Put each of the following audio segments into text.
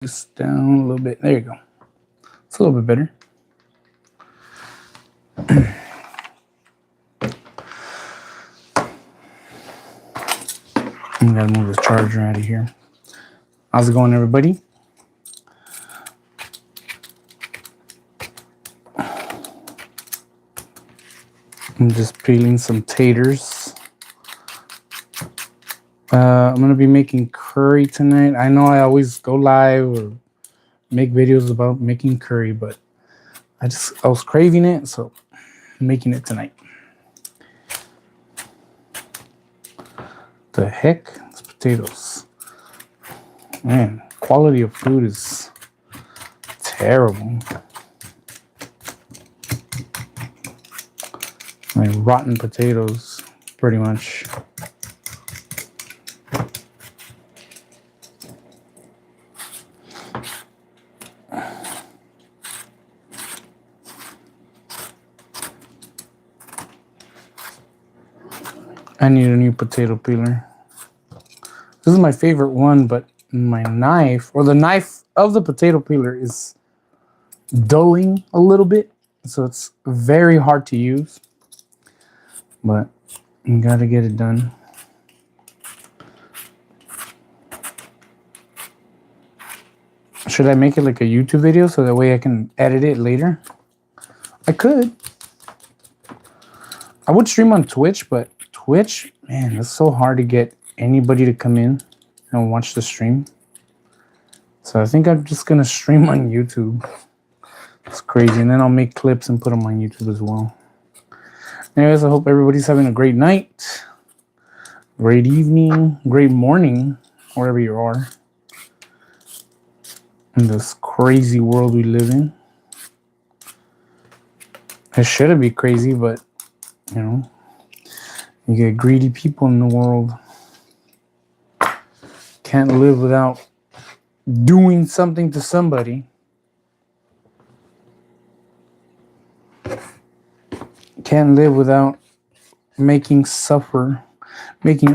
this down a little bit. There you go. It's a little bit better. I gotta move the charger out of here. How's it going, everybody? I'm just peeling some taters. I'm gonna be making curry tonight. I know I always go live or make videos about making curry, but I was craving it, so I'm making it tonight. The heck? It's potatoes. Man, quality of food is terrible. Like rotten potatoes, pretty much. I need a new potato peeler. This is my favorite one, but my knife, or the knife of the potato peeler, is dulling a little bit, so it's very hard to use. But you gotta get it done. Should I make it like a YouTube video so that way I can edit it later? I could. I would stream on Twitch, but Twitch, man, it's so hard to get anybody to come in and watch the stream. So I think I'm just gonna stream on YouTube. It's crazy. And then I'll make clips and put them on YouTube as well. Anyways, I hope everybody's having a great night, great evening, great morning, wherever you are in this crazy world we live in. It shouldn't be crazy, but you know, you get greedy people in the world. Can't live without doing something to somebody. Can't live without making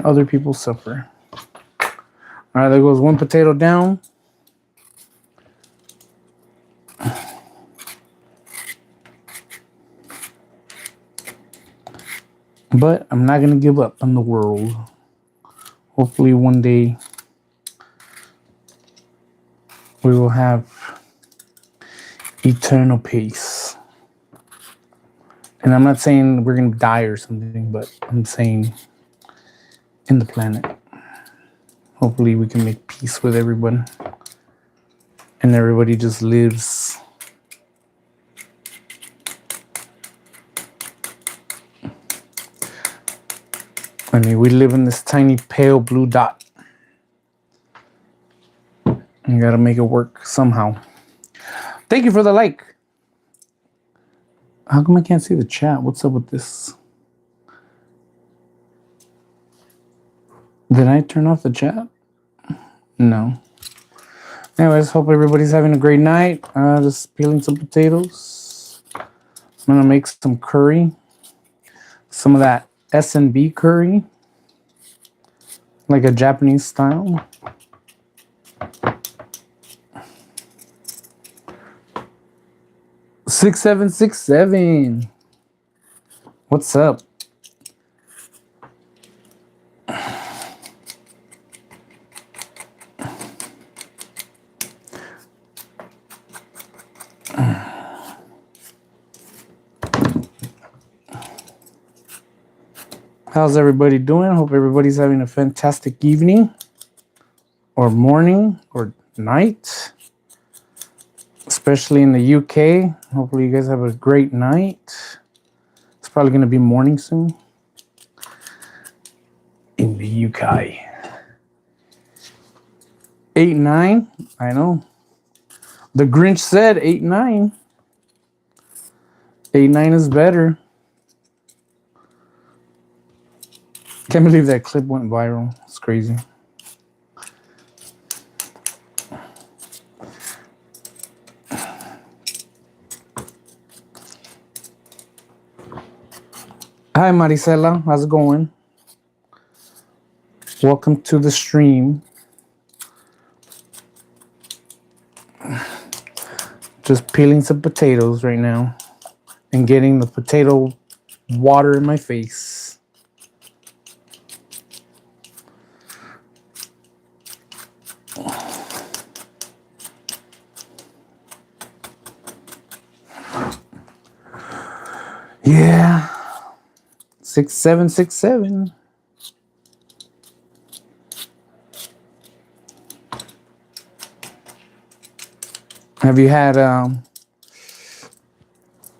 other people suffer. All right, there goes one potato down. But I'm not gonna give up on the world. Hopefully one day we will have eternal peace. And I'm not saying we're gonna die or something, but I'm saying in the planet. Hopefully we can make peace with everyone. And everybody just lives I mean, we live in this tiny pale blue dot. You gotta make it work somehow. Thank you for the like. How come I can't see the chat? What's up with this? Did I turn off the chat? No. Anyways, hope everybody's having a great night. Just peeling some potatoes. I'm gonna make some curry. Some of that S&B curry. Like a Japanese style. Six 767. What's up? How's everybody doing? Hope everybody's having a fantastic evening or morning or night, especially in the UK. Hopefully you guys have a great night. It's probably going to be morning soon in the UK. 8-9, I know. The Grinch said 8-9. 8-9 is better. Can't believe that clip went viral. It's crazy. Hi, Maricela. How's it going? Welcome to the stream. Just peeling some potatoes right now and getting the potato water in my face. Yeah. 6767. Have you had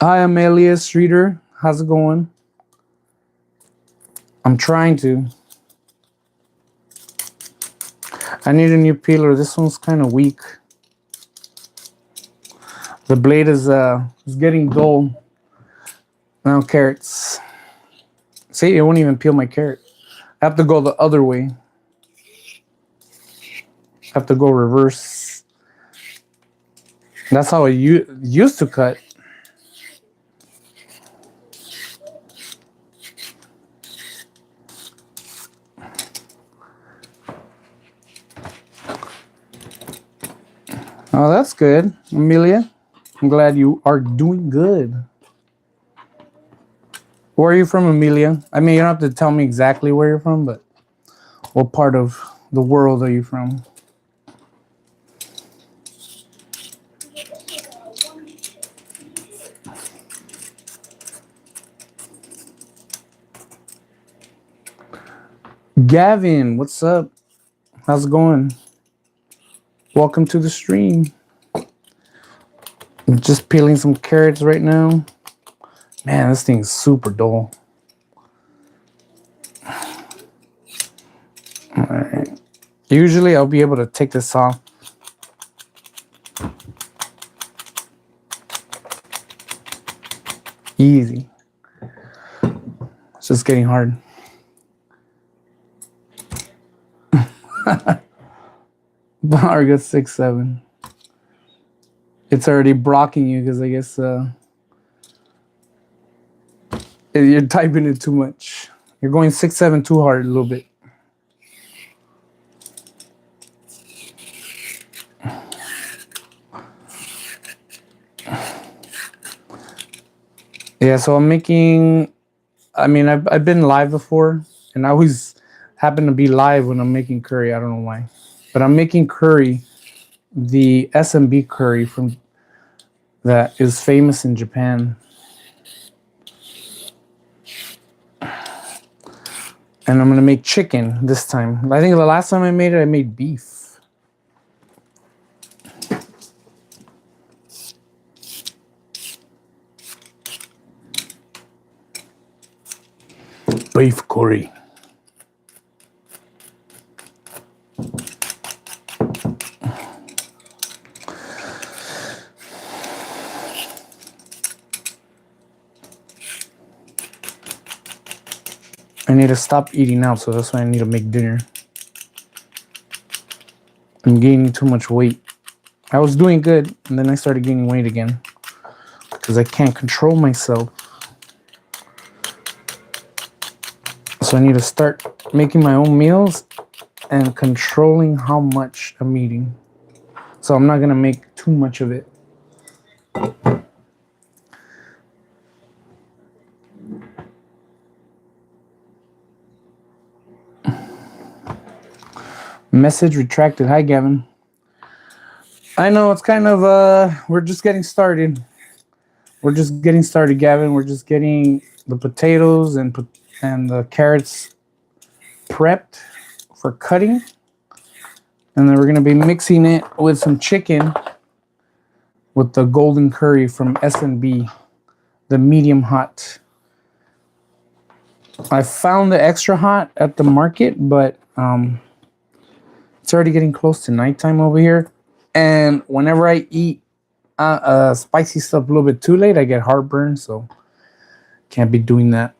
hi Amelia Streeter, how's it going? I'm trying to. I need a new peeler. This one's kind of weak. The blade is getting dull. Now carrots. See, it won't even peel my carrot. I have to go the other way. I have to go reverse. That's how I used to cut. Oh, that's good, Amelia. I'm glad you are doing good. Where are you from, Amelia? I mean, you don't have to tell me exactly where you're from, but what part of the world are you from? Gavin, what's up? How's it going? Welcome to the stream. I'm just peeling some carrots right now. Man, this thing's super dull. All right. Usually I'll be able to take this off. Easy. It's just getting hard. Varga 6-7. It's already blocking you because I guess you're typing it too much. You're going 6-7 too hard a little bit. Yeah, so I'm making, I mean, I've been live before, and I always happen to be live when I'm making curry. I don't know why. But I'm making curry, the SMB curry from that is famous in Japan. And I'm going to make chicken this time. I think the last time I made beef. Beef curry. I need to stop eating out, so that's why I need to make dinner. I'm gaining too much weight. I was doing good, and then I started gaining weight again because I can't control myself. So I need to start making my own meals and controlling how much I'm eating. So I'm not going to make too much of it. Message retracted. Hi, Gavin. I know it's kind of, we're just getting started. We're just getting started, Gavin. We're just getting the potatoes and the carrots prepped for cutting. And then we're going to be mixing it with some chicken with the golden curry from S&B, the medium hot. I found the extra hot at the market, but it's already getting close to nighttime over here. And whenever I eat spicy stuff a little bit too late, I get heartburn, so can't be doing that.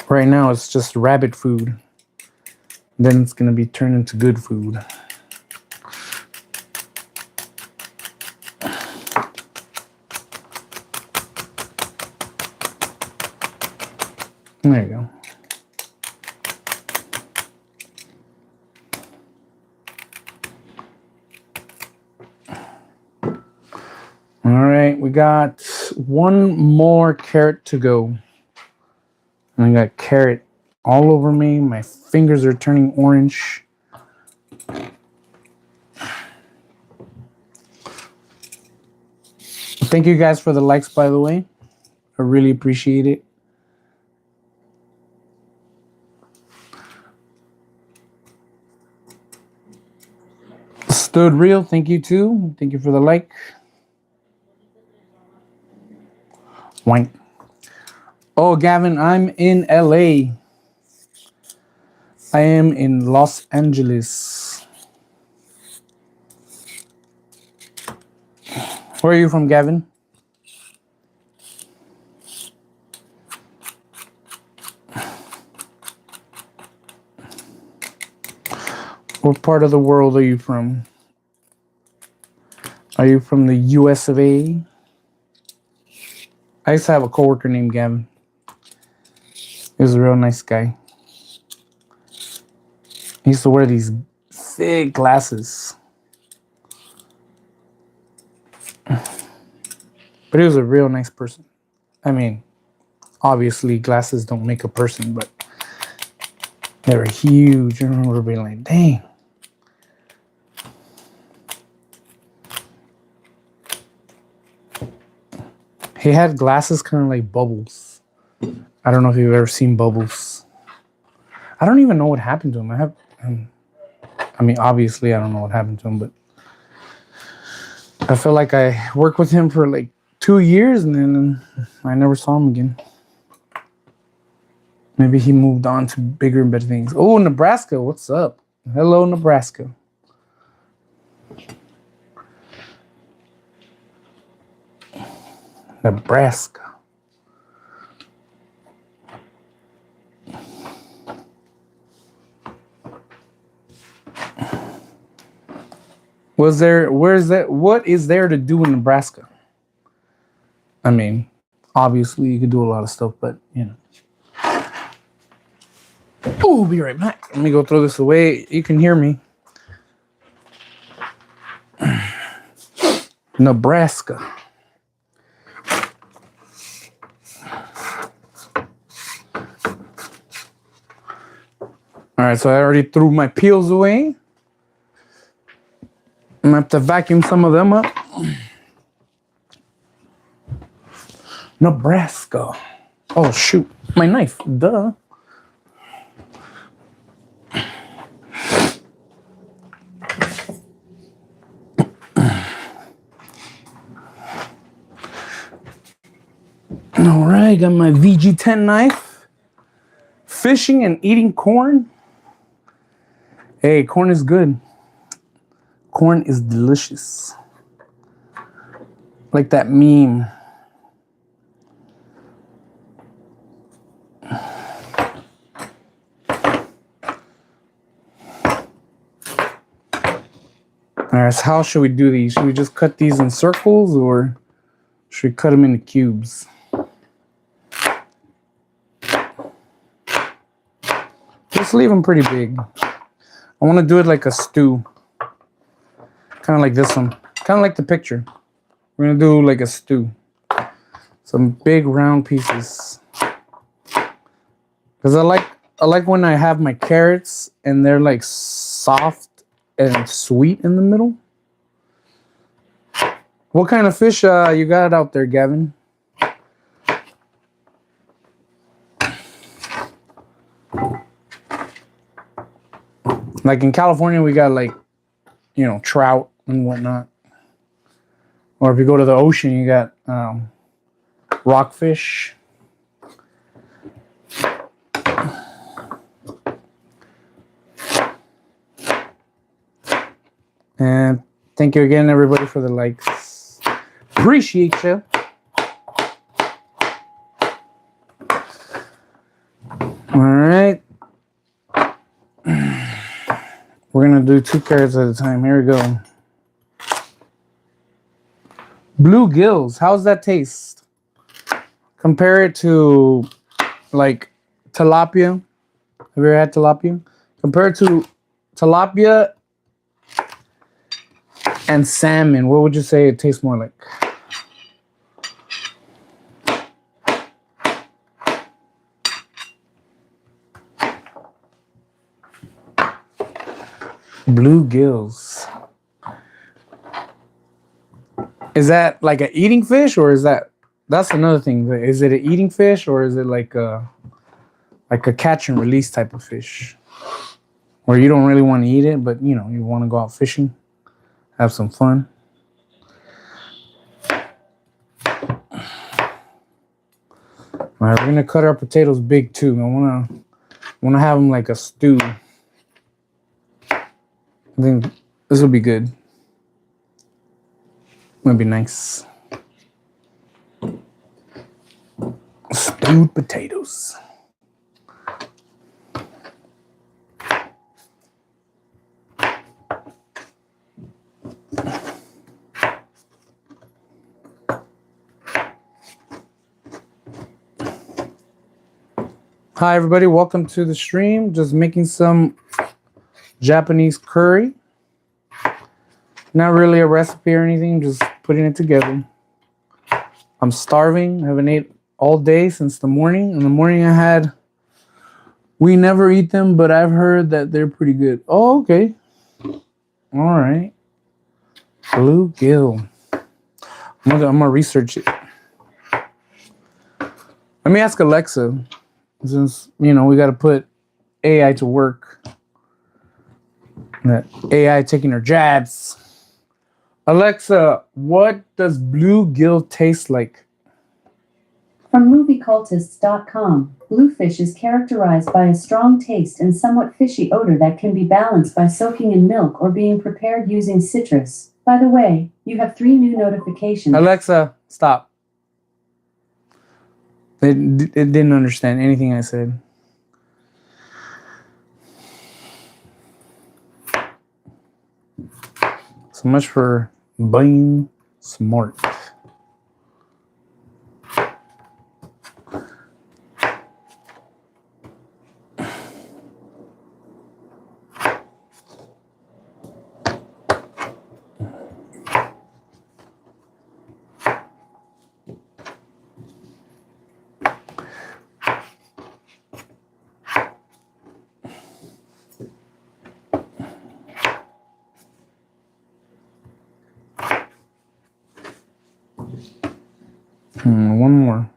Right now, it's just rabbit food. Then it's going to be turned into good food. There you go. All right, we got one more carrot to go. And I got carrot all over me. My fingers are turning orange. Thank you guys for the likes, by the way. I really appreciate it. Stood real, thank you too. Thank you for the like. Wine. Oh, Gavin, I'm in LA. I am in Los Angeles. Where are you from, Gavin? What part of the world are you from? Are you from the US of A? I used to have a coworker named Gavin. He was a real nice guy. He used to wear these thick glasses. But he was a real nice person. I mean, obviously glasses don't make a person, but they were huge. I remember being like, dang. He had glasses kind of like Bubbles. I don't know if you've ever seen Bubbles. I don't even know what happened to him. I mean, obviously, I don't know what happened to him, but I feel like I worked with him for like 2 years and then I never saw him again. Maybe he moved on to bigger and better things. Oh, Nebraska, what's up? Hello, Nebraska. Nebraska. What is there to do in Nebraska? I mean, obviously you could do a lot of stuff, but you know. Oh, we'll be right back. Let me go throw this away. You can hear me. Nebraska. All right, so I already threw my peels away. I'm gonna have to vacuum some of them up. Nebraska. Oh, shoot. My knife. Duh. All right, got my VG10 knife. Fishing and eating corn. Hey, corn is good. Corn is delicious. Like that meme. All right, so how should we do these? Should we just cut these in circles or should we cut them into cubes? Just leave them pretty big. I want to do it like a stew. Kind of like this one. Kind of like the picture. We're going to do like a stew. Some big round pieces. Because I like when I have my carrots and they're like soft and sweet in the middle. What kind of fish you got out there, Gavin? Like in California, we got like, you know, trout and whatnot. Or if you go to the ocean, you got rockfish. And thank you again, everybody, for the likes. Appreciate you. All right. We're going to do 2 carrots at a time. Here we go. Bluegills. How's that taste? Compare it to like tilapia. Have you ever had tilapia? Compare it to tilapia and salmon. What would you say it tastes more like? Bluegills. Is that like an eating fish, or is that's another thing? Is it an eating fish, or is it like a catch and release type of fish, where you don't really want to eat it, but you know you want to go out fishing, have some fun? All right, we're gonna cut our potatoes big too. I wanna have them like a stew. I think this will be good. It'll be nice. Stewed potatoes. Hi everybody, welcome to the stream. Just making some Japanese curry. Not really a recipe or anything, just putting it together. I'm starving. I haven't ate all day since the morning. In the morning we never eat them, but I've heard that they're pretty good. Oh, okay. All right. Bluegill. I'm gonna research it. Let me ask Alexa, since we got to put AI to work. That AI taking her jabs. Alexa, what does bluegill taste like? From moviecultists.com, bluefish is characterized by a strong taste and somewhat fishy odor that can be balanced by soaking in milk or being prepared using citrus. By the way, you have 3 new notifications. Alexa, stop. It didn't understand anything I said. So much for being smart. One more.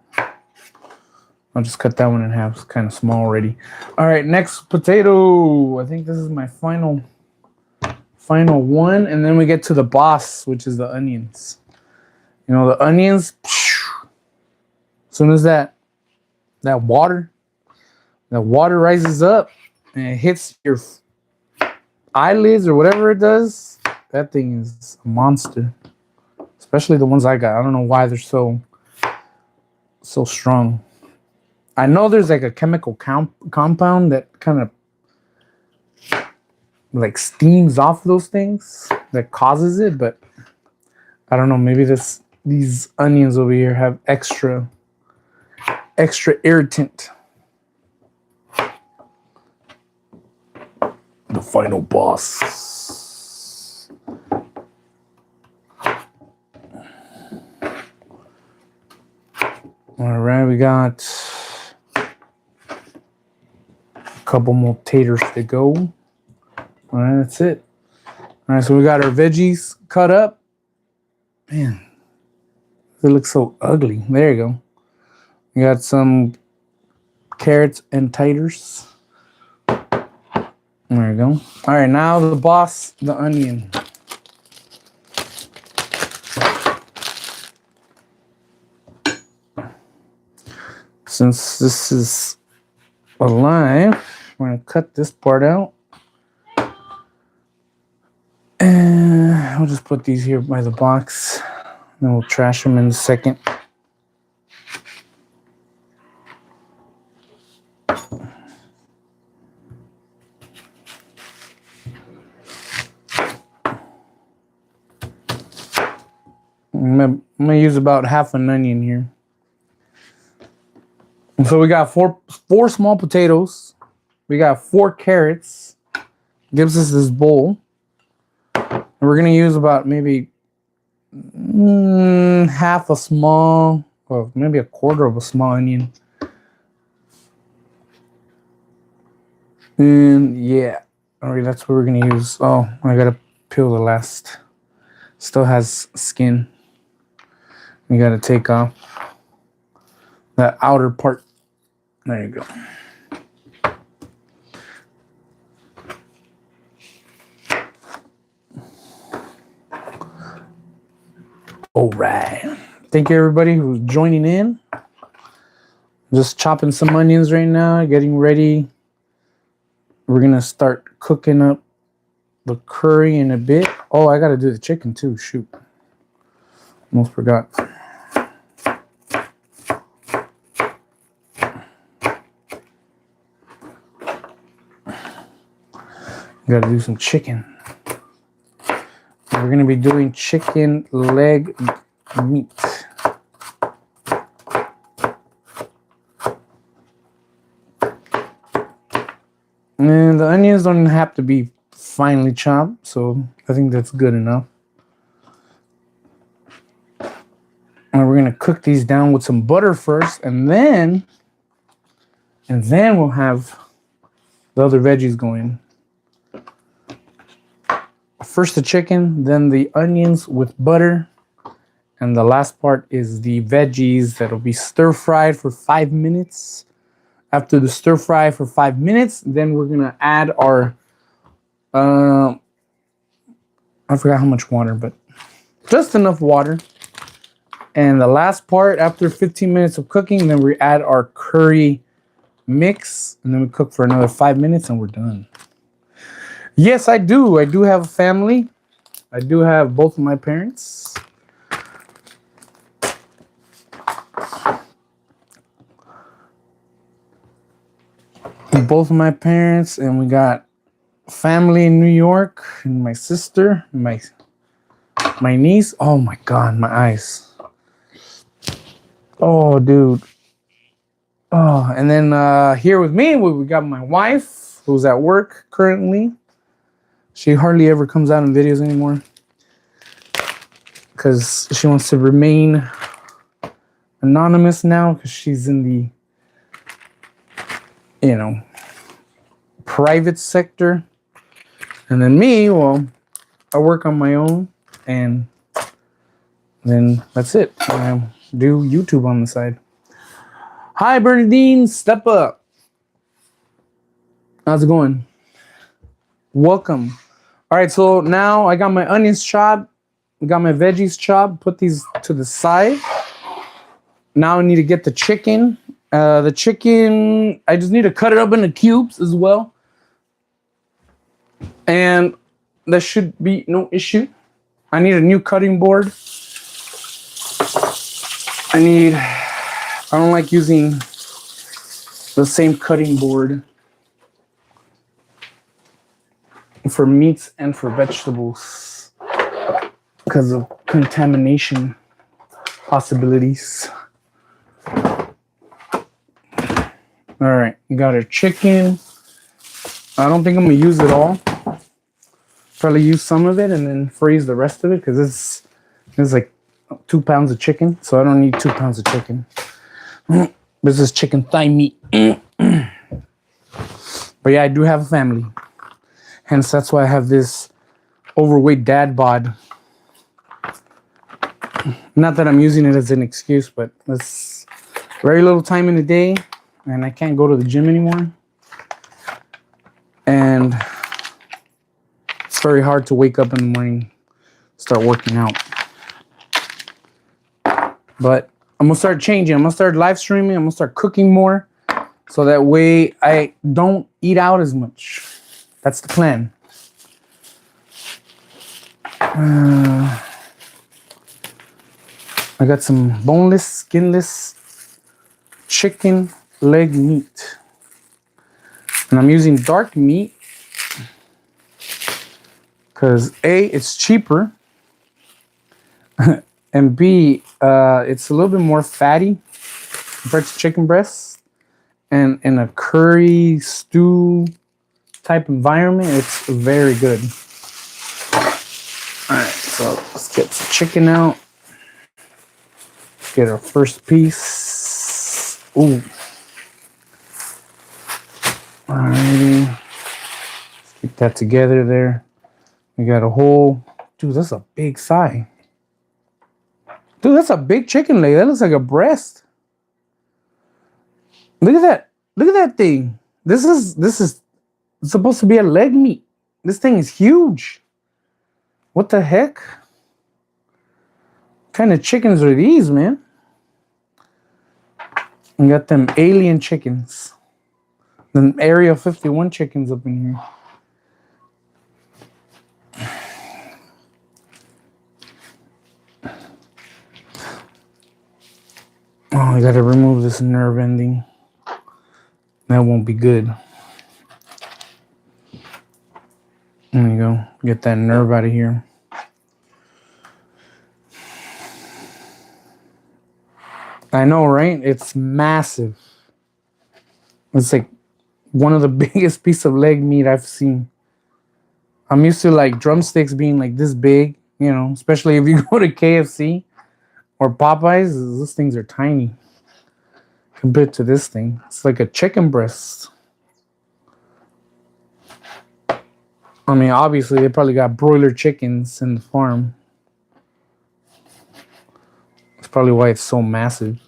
I'll just cut that one in half. It's kind of small already. All right, next potato. I think this is my final one, and then we get to the boss, which is the onions. The onions. As soon as that water rises up and it hits your eyelids or whatever it does, that thing is a monster. Especially the ones I got. I don't know why they're so strong. I know there's like a chemical compound that kind of like steams off those things that causes it, but I don't know. Maybe these onions over here have extra irritant. The final boss. All right, we got a couple more taters to go. All right, that's it. All right, so we got our veggies cut up. Man, they look so ugly. There you go. We got some carrots and taters. There you go. All right, now the boss, the onion. Since this is alive, we're going to cut this part out. And I'll just put these here by the box. Then we'll trash them in a second. I'm going to use about half an onion here. So we got four small potatoes. We got 4 carrots. Gives us this bowl. And we're going to use about maybe half a small, or maybe a quarter of a small onion. And yeah, All right, that's what we're gonna use. Oh, I gotta peel the last. Still has skin. We gotta take off that outer part. There you go. All right. Thank you, everybody who's joining in. Just chopping some onions right now, getting ready. We're gonna start cooking up the curry in a bit. Oh, I gotta do the chicken too. Shoot. Almost forgot. Gotta do some chicken. We're gonna be doing chicken leg meat. And the onions don't have to be finely chopped, so I think that's good enough. And we're gonna cook these down with some butter first, and then we'll have the other veggies going. First the chicken, then the onions with butter, and the last part is the veggies that'll be stir-fried for 5 minutes. After the stir fry for 5 minutes, then we're gonna add our I forgot how much water, but just enough water. And the last part, after 15 minutes of cooking, then we add our curry mix, and then we cook for another 5 minutes, and we're done. Yes, I do. I do have a family. I do have both of my parents. Both of my parents, and we got family in New York, and my sister, my niece. Oh my God, my eyes. Oh, dude. Oh, and then here with me, we got my wife, who's at work currently. She hardly ever comes out in videos anymore because she wants to remain anonymous now because she's in the, private sector. And then me, well, I work on my own, and then that's it. I do YouTube on the side. Hi, Bernadine, step up. How's it going? Welcome. All right, so now I got my onions chopped, got my veggies chopped, put these to the side. Now I need to get the chicken. The chicken, I just need to cut it up into cubes as well. And there should be no issue. I need a new cutting board. I don't like using the same cutting board for meats and for vegetables because of contamination possibilities. All right, got our chicken. I don't think I'm gonna use it all. Probably use some of it and then freeze the rest of it because it's like 2 pounds of chicken, so I don't need 2 pounds of chicken. This is chicken thigh meat. But yeah, I do have a family. Hence, that's why I have this overweight dad bod. Not that I'm using it as an excuse, but it's very little time in the day, and I can't go to the gym anymore. And it's very hard to wake up in the morning, start working out. But I'm gonna start changing. I'm gonna start live streaming. I'm gonna start cooking more, so that way I don't eat out as much. That's the plan. I got some boneless, skinless chicken leg meat. And I'm using dark meat because A, it's cheaper, and B, it's a little bit more fatty compared to chicken breasts. And in a curry stew type environment, it's very good. All right, so let's get the chicken out. Get our first piece. Ooh. Alrighty. Let's keep that together there. We got a whole, dude, that's a big thigh. Dude, that's a big chicken leg. That looks like a breast. Look at that. Look at that thing. This is supposed to be a leg meat. This thing is huge. What the heck? What kind of chickens are these, man? We got them alien chickens. The Area 51 chickens up in here. Oh, I gotta remove this nerve ending. That won't be good. There you go. Get that nerve out of here. I know, right? It's massive. It's like one of the biggest piece of leg meat I've seen. I'm used to like drumsticks being like this big, you know, especially if you go to KFC or Popeyes. Those things are tiny compared to this thing. It's like a chicken breast. I mean, obviously they probably got broiler chickens in the farm. That's probably why it's so massive.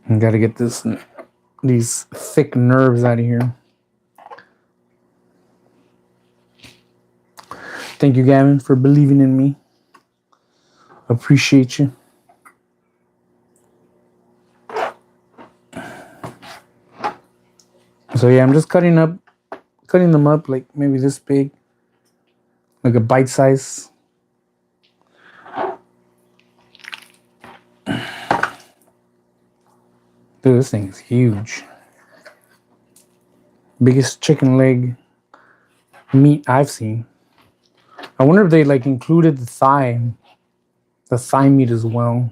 I gotta get these thick nerves out of here. Thank you, Gavin, for believing in me. Appreciate you. So yeah, I'm just cutting them up like maybe this big, like a bite size. Dude, this thing is huge. Biggest chicken leg meat I've seen. I wonder if they like included the thigh meat as well.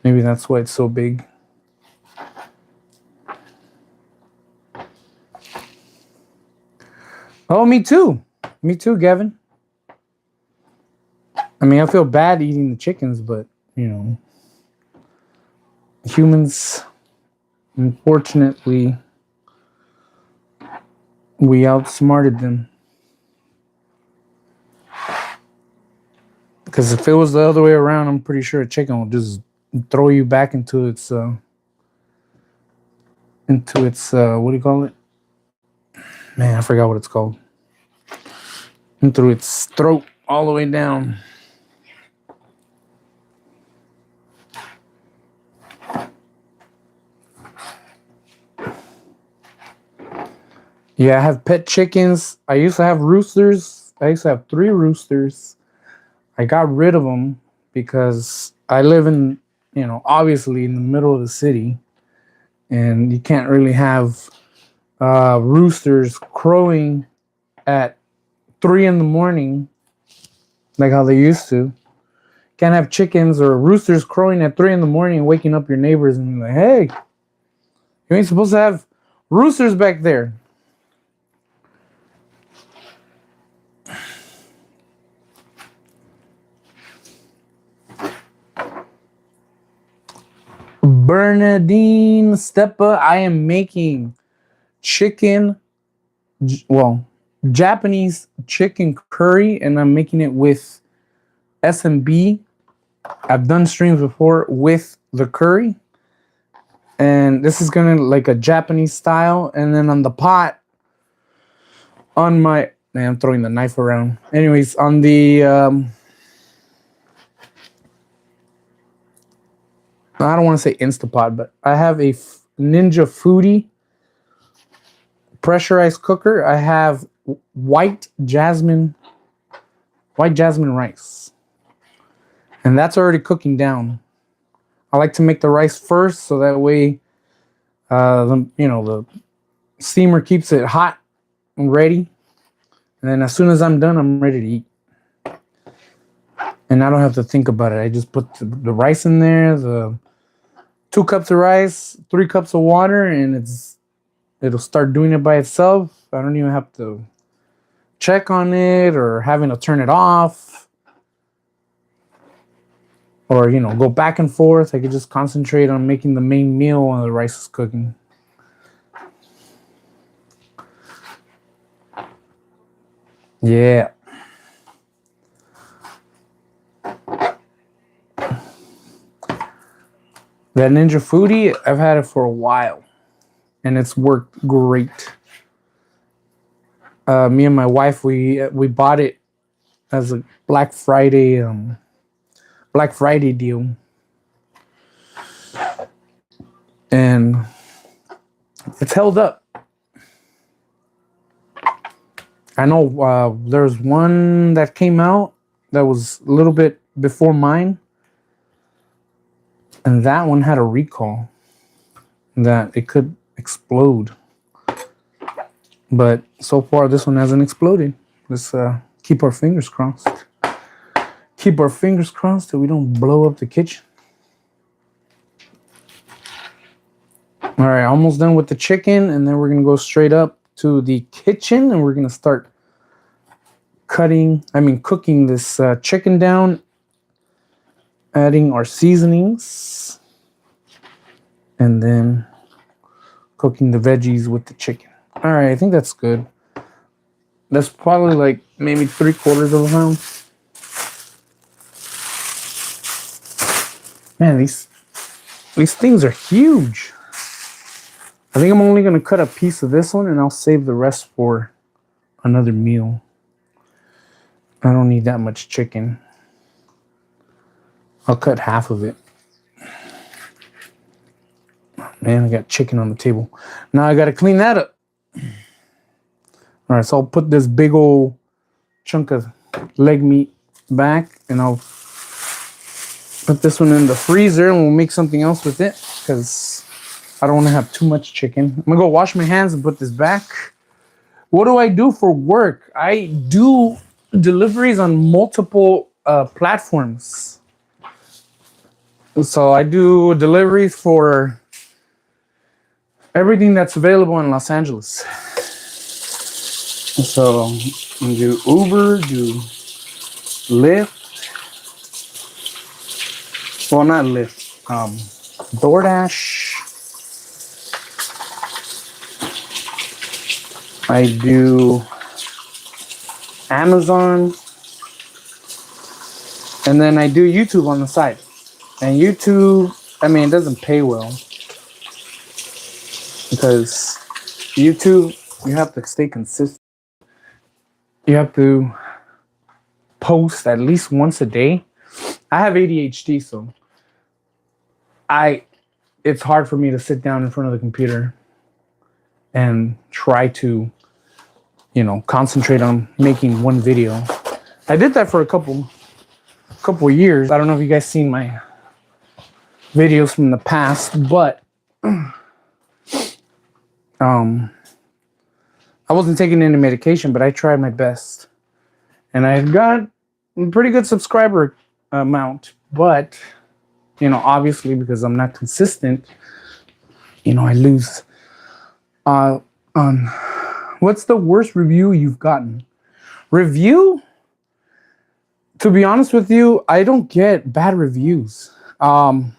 Maybe that's why it's so big. Oh, me too. Me too, Gavin. I mean, I feel bad eating the chickens, but, you know, humans, unfortunately, we outsmarted them. Because if it was the other way around, I'm pretty sure a chicken will just throw you back into its what do you call it? Man, I forgot what it's called. Into its throat all the way down. Yeah, I have pet chickens. I used to have roosters. I used to have 3 roosters. I got rid of them because I live in, you know, obviously in the middle of the city. And you can't really have roosters crowing at 3 in the morning like how they used to. Can't have chickens or roosters crowing at 3 in the morning and waking up your neighbors and be like, hey, you ain't supposed to have roosters back there. Bernadine Steppa, I am making Japanese chicken curry, and I'm making it with SMB. I've done streams before with the curry, and this is gonna like a Japanese style. And then on the pot, on my, man, I'm throwing the knife around. Anyways, on the I don't want to say Instapot, but I have a Ninja Foodie pressurized cooker. I have white jasmine rice, and that's already cooking down. I like to make the rice first, so that way, the steamer keeps it hot and ready. And then as soon as I'm done, I'm ready to eat. And I don't have to think about it. I just put the rice in there, the 2 cups of rice, 3 cups of water, and it'll start doing it by itself. I don't even have to check on it or having to turn it off or, go back and forth. I could just concentrate on making the main meal while the rice is cooking. Yeah. That Ninja Foodie, I've had it for a while, and it's worked great. Me and my wife, we bought it as a Black Friday deal, and it's held up. I know there's one that came out that was a little bit before mine, and that one had a recall that it could explode. But so far, this one hasn't exploded. Let's keep our fingers crossed. Keep our fingers crossed that we don't blow up the kitchen. All right, almost done with the chicken, and then we're gonna go straight up to the kitchen, and we're gonna start cooking this chicken down, adding our seasonings, and then cooking the veggies with the chicken. All right, I think that's good. That's probably like maybe 3/4 of a pound. Man, these things are huge. I think I'm only gonna cut a piece of this one, and I'll save the rest for another meal. I don't need that much chicken. I'll cut half of it. Man, I got chicken on the table. Now I gotta clean that up. All right, so I'll put this big old chunk of leg meat back, and I'll put this one in the freezer, and we'll make something else with it because I don't want to have too much chicken. I'm gonna go wash my hands and put this back. What do I do for work? I do deliveries on multiple platforms. So I do deliveries for everything that's available in Los Angeles. So I do Uber, do Lyft. Well, not Lyft. DoorDash. I do Amazon. And then I do YouTube on the side. And YouTube, I mean, it doesn't pay well. Because YouTube, you have to stay consistent. You have to post at least once a day. I have ADHD, so it's hard for me to sit down in front of the computer and try to, concentrate on making one video. I did that for a couple years. I don't know if you guys seen my videos from the past, but I wasn't taking any medication, but I tried my best. And I got a pretty good subscriber amount, but, obviously because I'm not consistent, I lose. What's the worst review you've gotten? Review? To be honest with you, I don't get bad reviews. The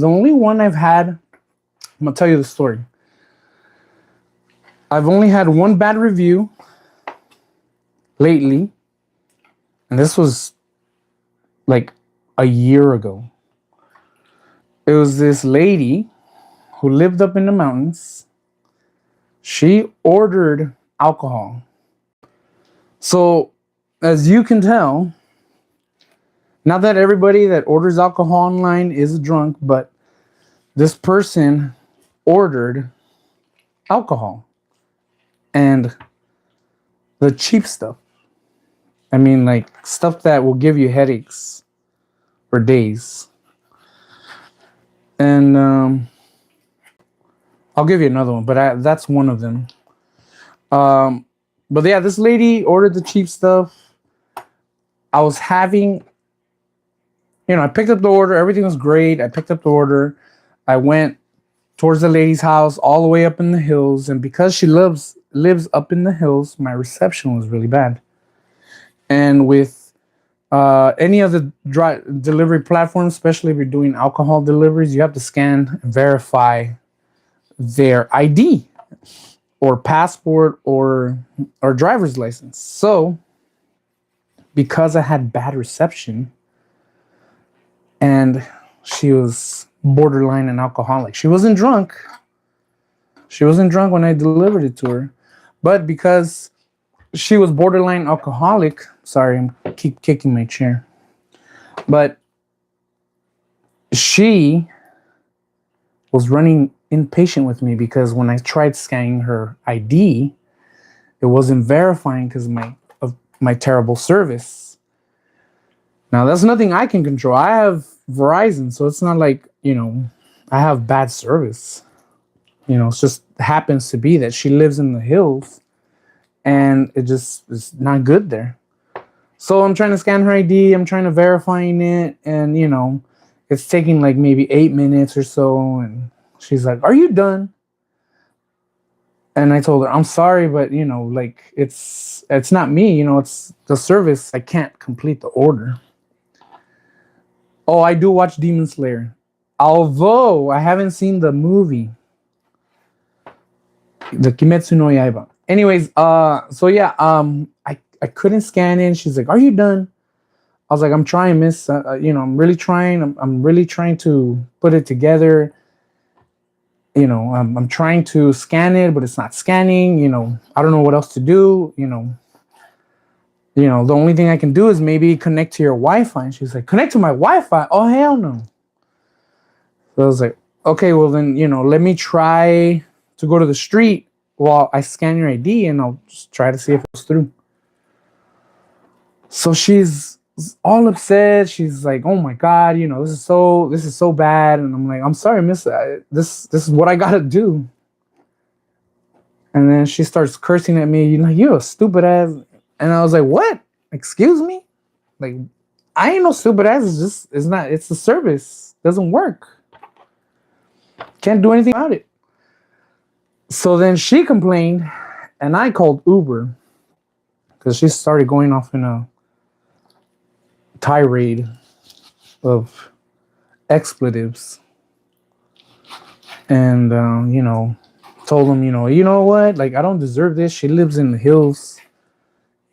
only one I've had, I'm gonna tell you the story. I've only had one bad review lately, and this was like a year ago. It was this lady who lived up in the mountains. She ordered alcohol. So, as you can tell, not that everybody that orders alcohol online is drunk, but this person ordered alcohol. And the cheap stuff. I mean, like stuff that will give you headaches for days. And I'll give you another one, but that's one of them. But yeah, this lady ordered the cheap stuff. I was having, I picked up the order. Everything was great. I picked up the order. I went towards the lady's house all the way up in the hills. And because she lives up in the hills, my reception was really bad. And with any of the delivery platforms, especially if you're doing alcohol deliveries, you have to scan and verify their ID or passport or driver's license. So because I had bad reception, and she was borderline an alcoholic. She wasn't drunk. She wasn't drunk when I delivered it to her, but because she was borderline alcoholic. Sorry, I keep kicking my chair. But she was running impatient with me because when I tried scanning her ID, it wasn't verifying because of my terrible service. Now that's nothing I can control. I have Verizon, so it's not like, I have bad service. It just happens to be that she lives in the hills and it just is not good there. So I'm trying to scan her ID, I'm trying to verifying it, and it's taking like maybe 8 minutes or so, and she's like, "Are you done?" And I told her, "I'm sorry, but like it's not me, it's the service. I can't complete the order." Oh, I do watch Demon Slayer. Although I haven't seen the movie, the Kimetsu no Yaiba. Anyways, so yeah, I couldn't scan in. She's like, "Are you done?" I was like, "I'm trying, miss. I'm really trying. I'm really trying to put it together. I'm trying to scan it, but it's not scanning. I don't know what else to do. The only thing I can do is maybe connect to your Wi-Fi." And she's like, "Connect to my Wi-Fi? Oh, hell no." So I was like, "Okay, well then, let me try to go to the street while I scan your ID, and I'll just try to see if it goes through." So she's all upset. She's like, "Oh my God, this is so bad." And I'm like, "I'm sorry, miss. This is what I gotta do." And then she starts cursing at me. "You're a stupid ass." And I was like, "What? Excuse me? Like, I ain't no stupid ass. It's the service. It doesn't work. Can't do anything about it." So then she complained, and I called Uber because she started going off in a tirade of expletives, and told them, you know what, like, I don't deserve this. She lives in the hills,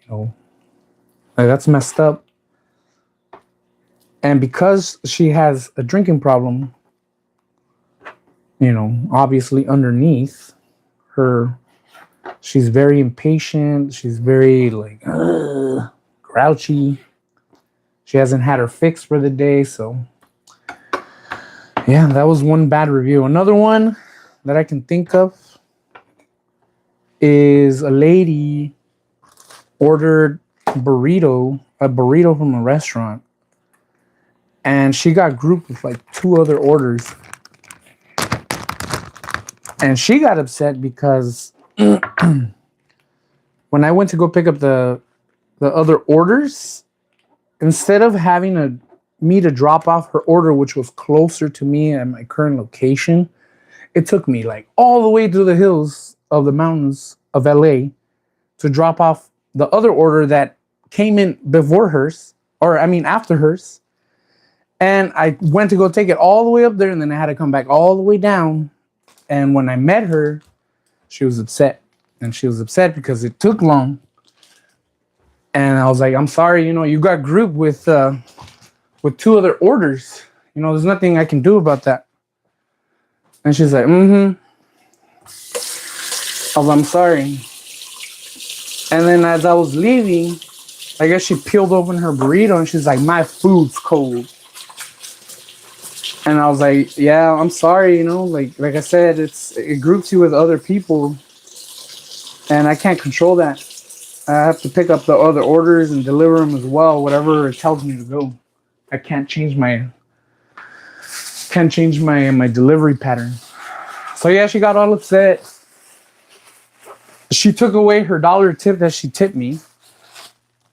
like, that's messed up. And because she has a drinking problem, obviously underneath her, she's very impatient. She's very like grouchy. She hasn't had her fix for the day. So yeah, that was one bad review. Another one that I can think of is a lady ordered a burrito from a restaurant, and she got grouped with like 2 other orders. And she got upset because when I went to go pick up the other orders, instead of having me to drop off her order, which was closer to me at my current location, it took me like all the way to the hills of the mountains of LA to drop off the other order that came in before hers, or I mean after hers. And I went to go take it all the way up there, and then I had to come back all the way down. And when I met her, she was upset. And she was upset because it took long. And I was like, "I'm sorry, you got grouped with 2 other orders. There's nothing I can do about that." And she's like, "Mm-hmm." I was like, "I'm sorry." And then as I was leaving, I guess she peeled open her burrito and she's like, "My food's cold." And I was like, "Yeah, I'm sorry, like I said, it groups you with other people, and I can't control that. I have to pick up the other orders and deliver them as well, whatever it tells me to go. I can't change my delivery pattern." So yeah, she got all upset. She took away her $1 tip that she tipped me,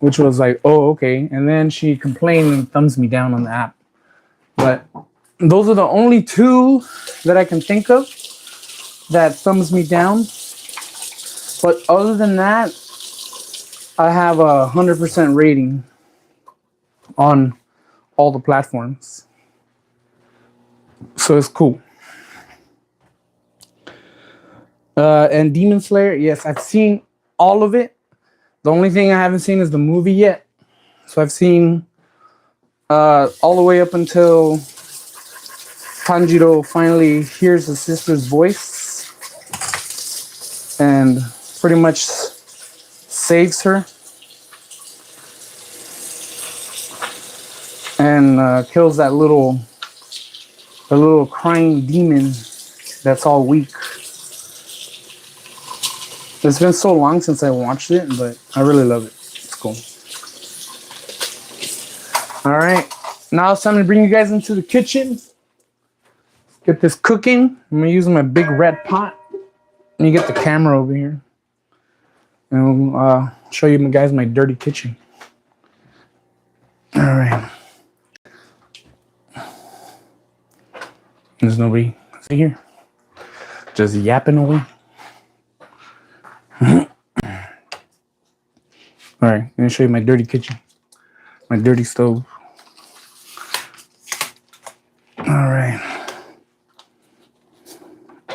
which was like, "Oh, okay." And then she complained and thumbs me down on the app. But those are the only 2 that I can think of that thumbs me down. But other than that, I have a 100% rating on all the platforms. So it's cool. And Demon Slayer, yes, I've seen all of it. The only thing I haven't seen is the movie yet. So I've seen all the way up until Tanjiro finally hears his sister's voice and pretty much saves her and kills that little crying demon that's all weak. It's been so long since I watched it, but I really love it. It's cool. All right, now it's time to bring you guys into the kitchen. Get this cooking. I'm gonna use my big red pot. Let me get the camera over here, and I'll show you guys my dirty kitchen. All right. There's nobody here. Just yapping away. All right, I'm gonna show you my dirty kitchen, my dirty stove. All right,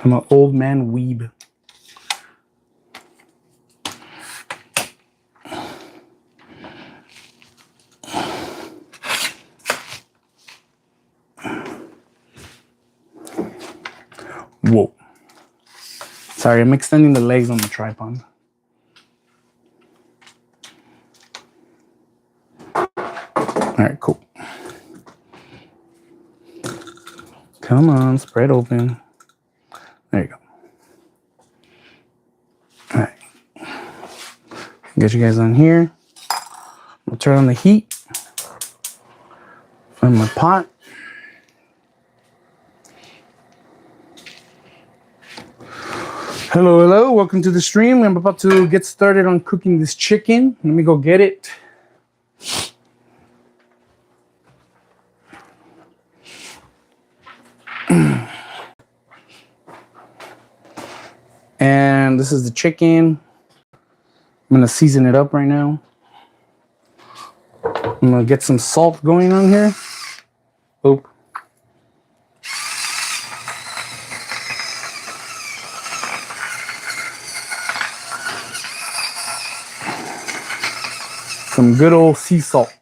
I'm an old man weeb. Whoa. Sorry, I'm extending the legs on the tripod. All right, cool. Come on, spread open. There you go. All right. Get you guys on here. I'll turn on the heat on my pot. Hello, hello. Welcome to the stream. I'm about to get started on cooking this chicken. Let me go get it. And this is the chicken. I'm gonna season it up right now. I'm gonna get some salt going on here. Oh. Some good old sea salt.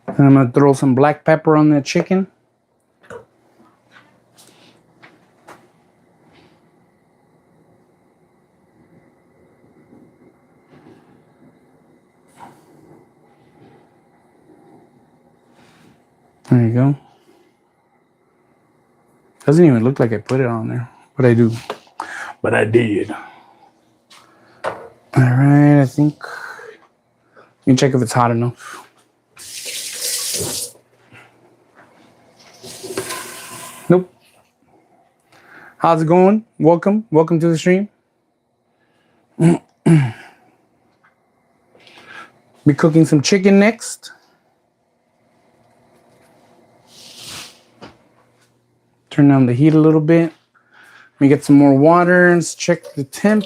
And I'm gonna throw some black pepper on that chicken. There you go. Doesn't even look like I put it on there, but I do. But I did. All right, I think. Let me check if it's hot enough. Nope. How's it going? Welcome to the stream. Be cooking some chicken next. Turn down the heat a little bit. Let me get some more water and check the temp.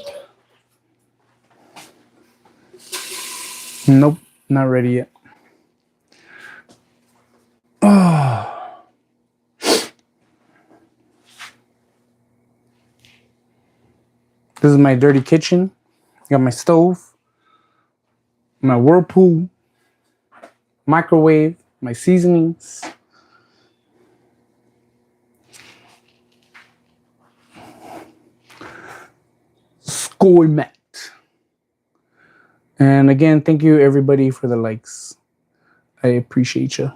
Nope, not ready yet. Oh. This is my dirty kitchen. Got my stove, my Whirlpool, microwave, my seasonings. Mat. And again, thank you everybody for the likes. I appreciate you.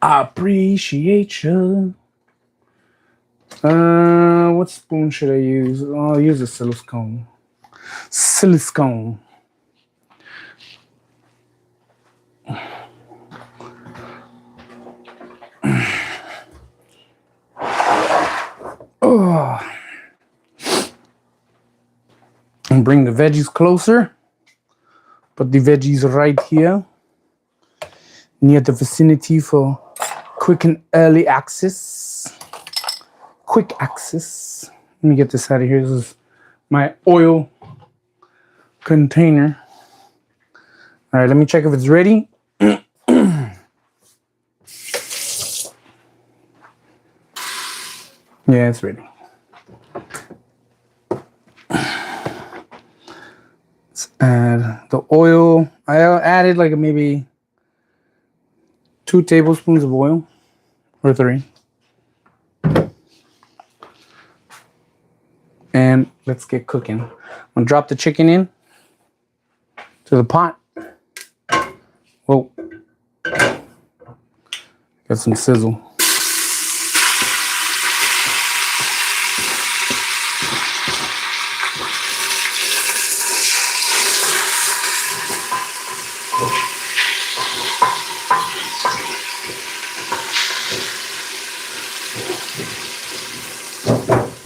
I appreciate you. What spoon should I use? Oh, I'll use a silicone. Silicone. Oh. And bring the veggies closer. Put the veggies right here. Near the vicinity for quick and early access. Quick access. Let me get this out of here. This is my oil container. All right, let me check if it's ready. Yeah, it's ready. Let's add the oil. I added like maybe 2 tablespoons of oil or 3. And let's get cooking. I'm gonna drop the chicken in to the pot. Whoa. Got some sizzle.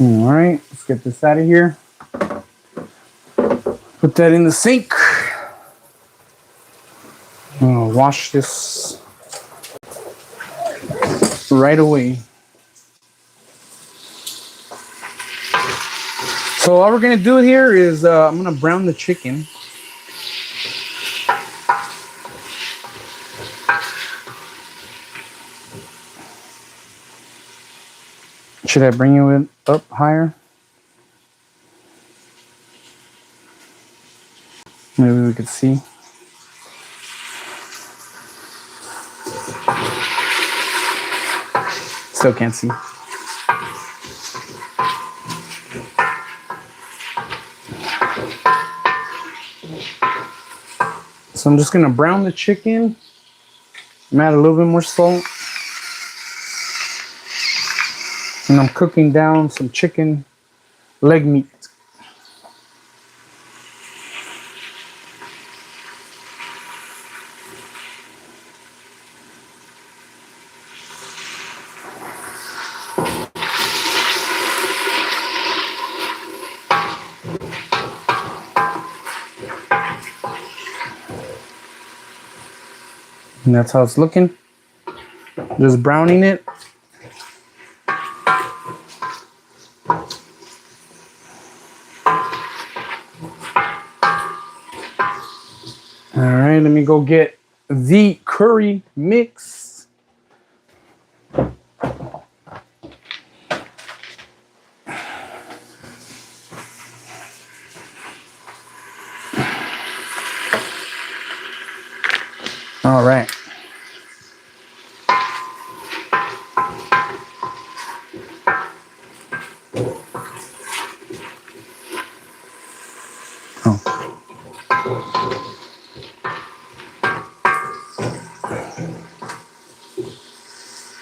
All right, let's get this out of here. Put that in the sink. I'm gonna wash this right away. So all we're gonna do here is I'm gonna brown the chicken. Should I bring it up higher? Maybe we could see. Still can't see. So I'm just gonna brown the chicken. Add a little bit more salt. And I'm cooking down some chicken leg meat. And that's how it's looking. Just browning it. All right, let me go get the curry mix. All right.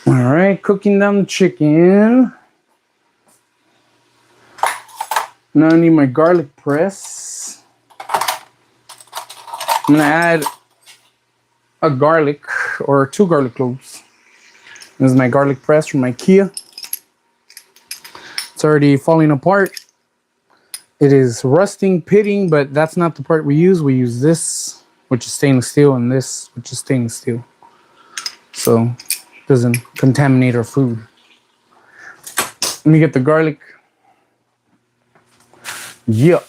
All right, cooking down the chicken. Now I need my garlic press. I'm gonna add a garlic or 2 garlic cloves. This is my garlic press from IKEA. It's already falling apart. It is rusting, pitting, but that's not the part we use. We use this, which is stainless steel, and this, which is stainless steel. So it doesn't contaminate our food. Let me get the garlic. Yeah.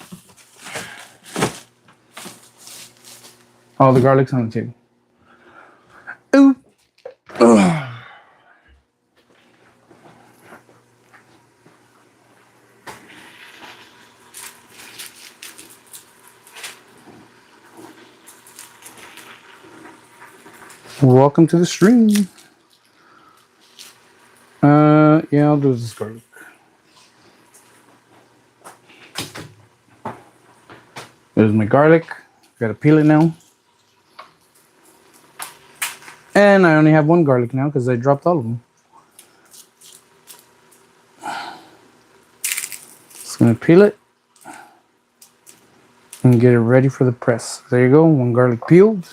All the garlic's on the table. Ooh. Ugh. Welcome to the stream. Yeah, I'll do this garlic. There's my garlic. Gotta peel it now. And I only have 1 garlic now because I dropped all of them. Just gonna peel it and get it ready for the press. There you go, 1 garlic peeled.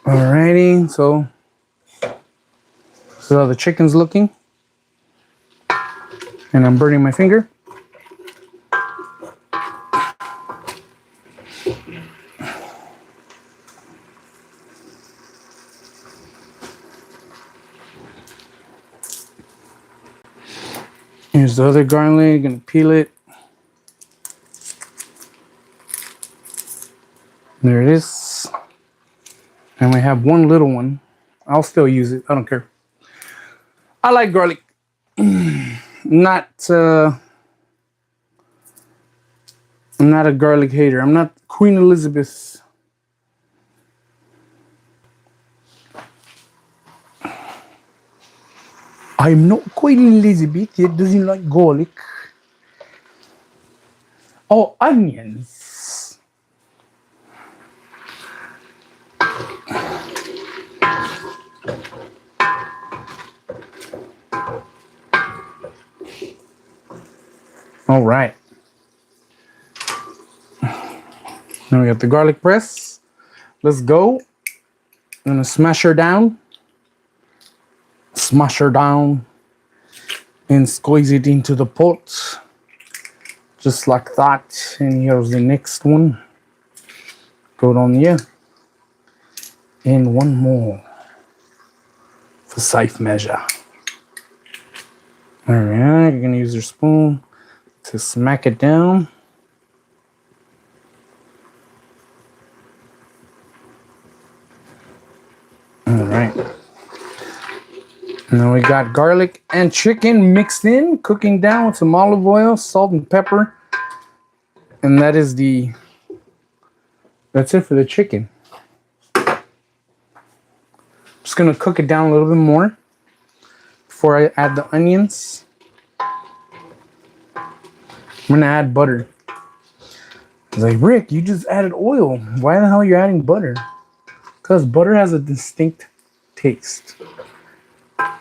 Alrighty, so this is how the chicken's looking. And I'm burning my finger. Here's the other garlic, gonna peel it. There it is. And we have one little one. I'll still use it. I don't care. I like garlic. Not I'm not a garlic hater. I'm not Queen Elizabeth. I'm not Queen Elizabeth that doesn't like garlic. Oh, onions. All right. Now we got the garlic press. Let's go. I'm gonna smash her down. Smash her down. And squeeze it into the pot. Just like that. And here's the next one. Go down here. And one more. For safe measure. Alright, you're gonna use your spoon to smack it down. Alright. Now we got garlic and chicken mixed in, cooking down with some olive oil, salt and pepper. And that's it for the chicken. Just gonna cook it down a little bit more before I add the onions. I'm gonna add butter. I was like, Rick, you just added oil. Why the hell are you adding butter? Because butter has a distinct taste.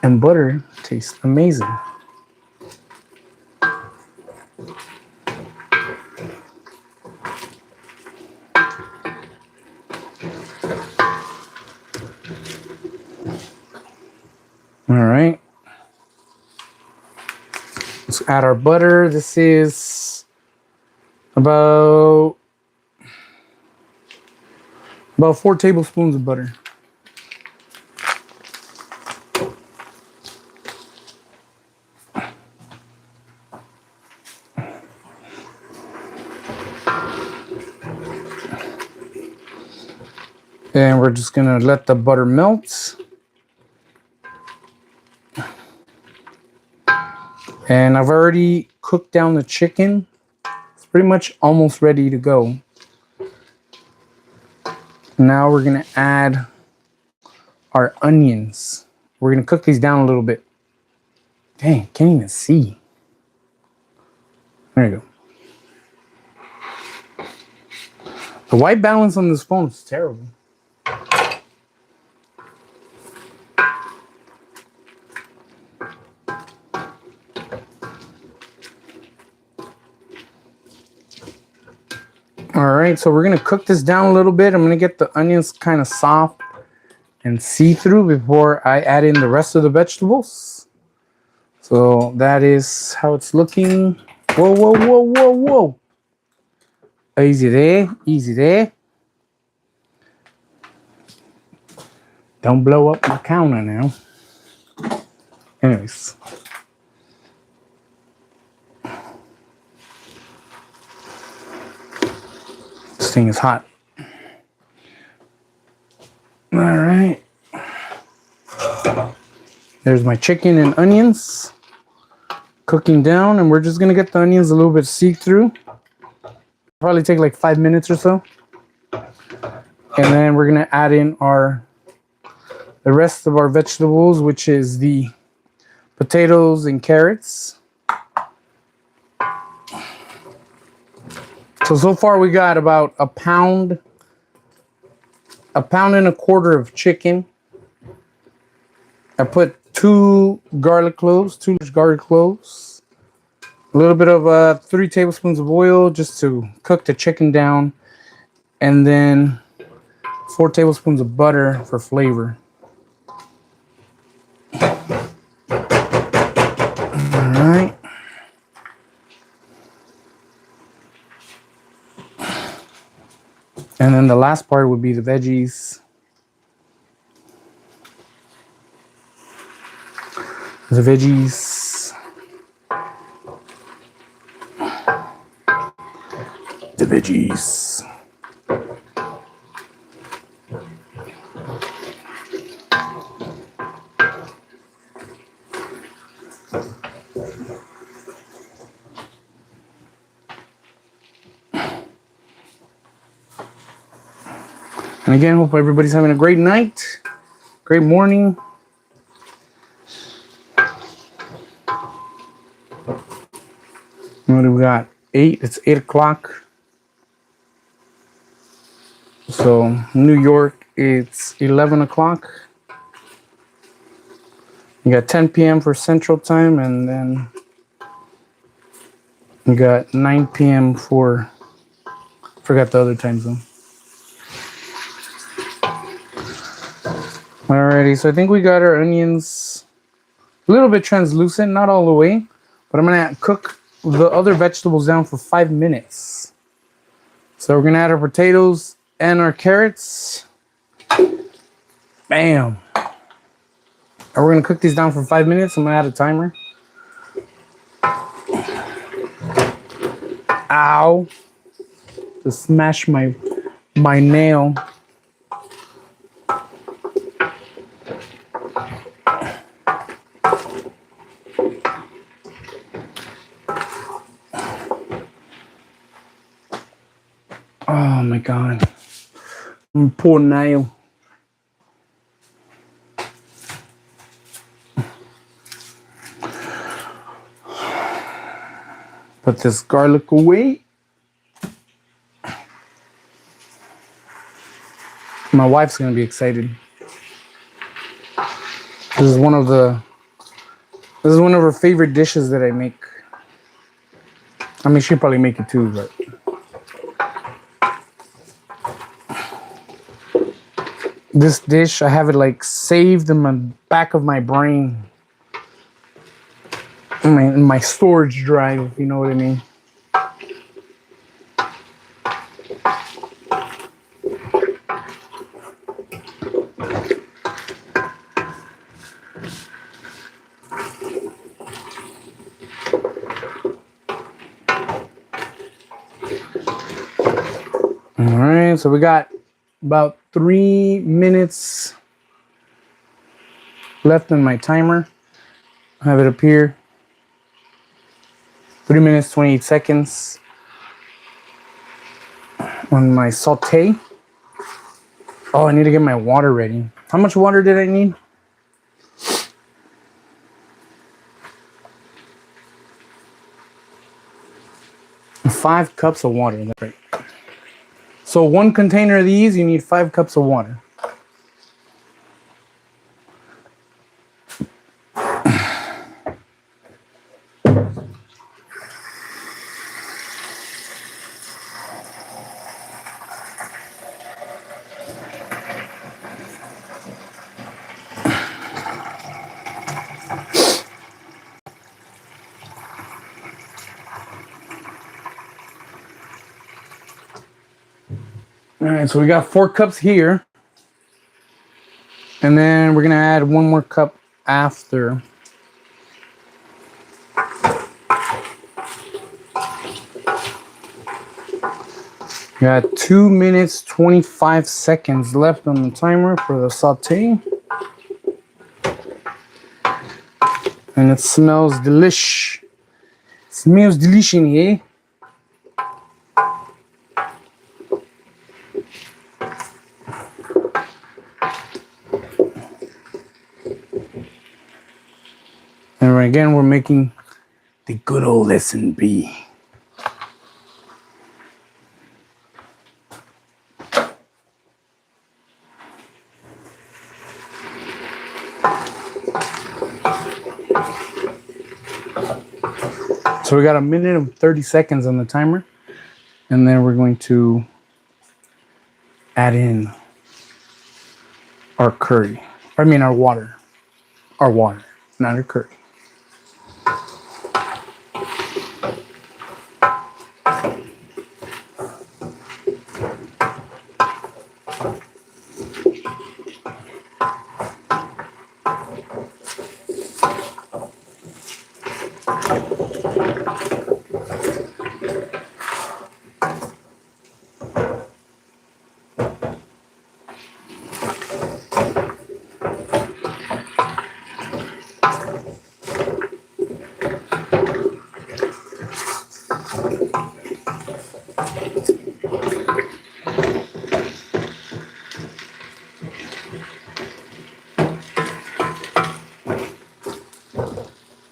And butter tastes amazing. All right. Let's add our butter. This is about 4 tablespoons of butter. And we're just gonna let the butter melt. And I've already cooked down the chicken. It's pretty much almost ready to go. Now we're gonna add our onions. We're gonna cook these down a little bit. Dang, can't even see. There you go. The white balance on this phone is terrible. All right, so we're gonna cook this down a little bit. I'm gonna get the onions kind of soft and see-through before I add in the rest of the vegetables. So that is how it's looking. Whoa, whoa, whoa, whoa, whoa. Easy there, easy there. Don't blow up my counter now. Anyways. This thing is hot. All right. There's my chicken and onions cooking down, and we're just gonna get the onions a little bit see-through. Probably take like 5 minutes or so. And then we're gonna add in the rest of our vegetables, which is the potatoes and carrots. So far we got about a pound and a quarter of chicken. I put 2 garlic cloves, 2 garlic cloves, a little bit of 3 tablespoons of oil just to cook the chicken down, and then 4 tablespoons of butter for flavor. All right. And then the last part would be the veggies. The veggies. The veggies. And again, hope everybody's having a great night, great morning. What do we got? 8. It's 8 o'clock. So New York, it's 11 o'clock. You got 10 p.m. for Central Time, and then you got 9 p.m. for, forgot the other time zone. Alrighty, so I think we got our onions a little bit translucent, not all the way, but I'm gonna cook the other vegetables down for 5 minutes. So we're gonna add our potatoes and our carrots. Bam. And we're gonna cook these down for 5 minutes. I'm gonna add a timer. Ow. Just smashed my nail. Oh my God. Poor nail. Put this garlic away. My wife's gonna be excited. This is one of her favorite dishes that I make. I mean, she'll probably make it too, but this dish, I have it like saved in the back of my brain. In my storage drive, if you know what I mean. All right, so we got about 3 minutes left on my timer. I have it up here. 3 minutes, 28 seconds on my saute. Oh, I need to get my water ready. How much water did I need? Five cups of water, that's right. So 1 container of these, you need 5 cups of water. All right, so we got 4 cups here. And then we're gonna add 1 more cup after. Got 2 minutes, 25 seconds left on the timer for the saute. And it smells delish. Smells delish in here. And again, we're making the good old S&B. So we got 1 minute and 30 seconds on the timer. And then we're going to add in our curry. I mean our water. Our water, not our curry.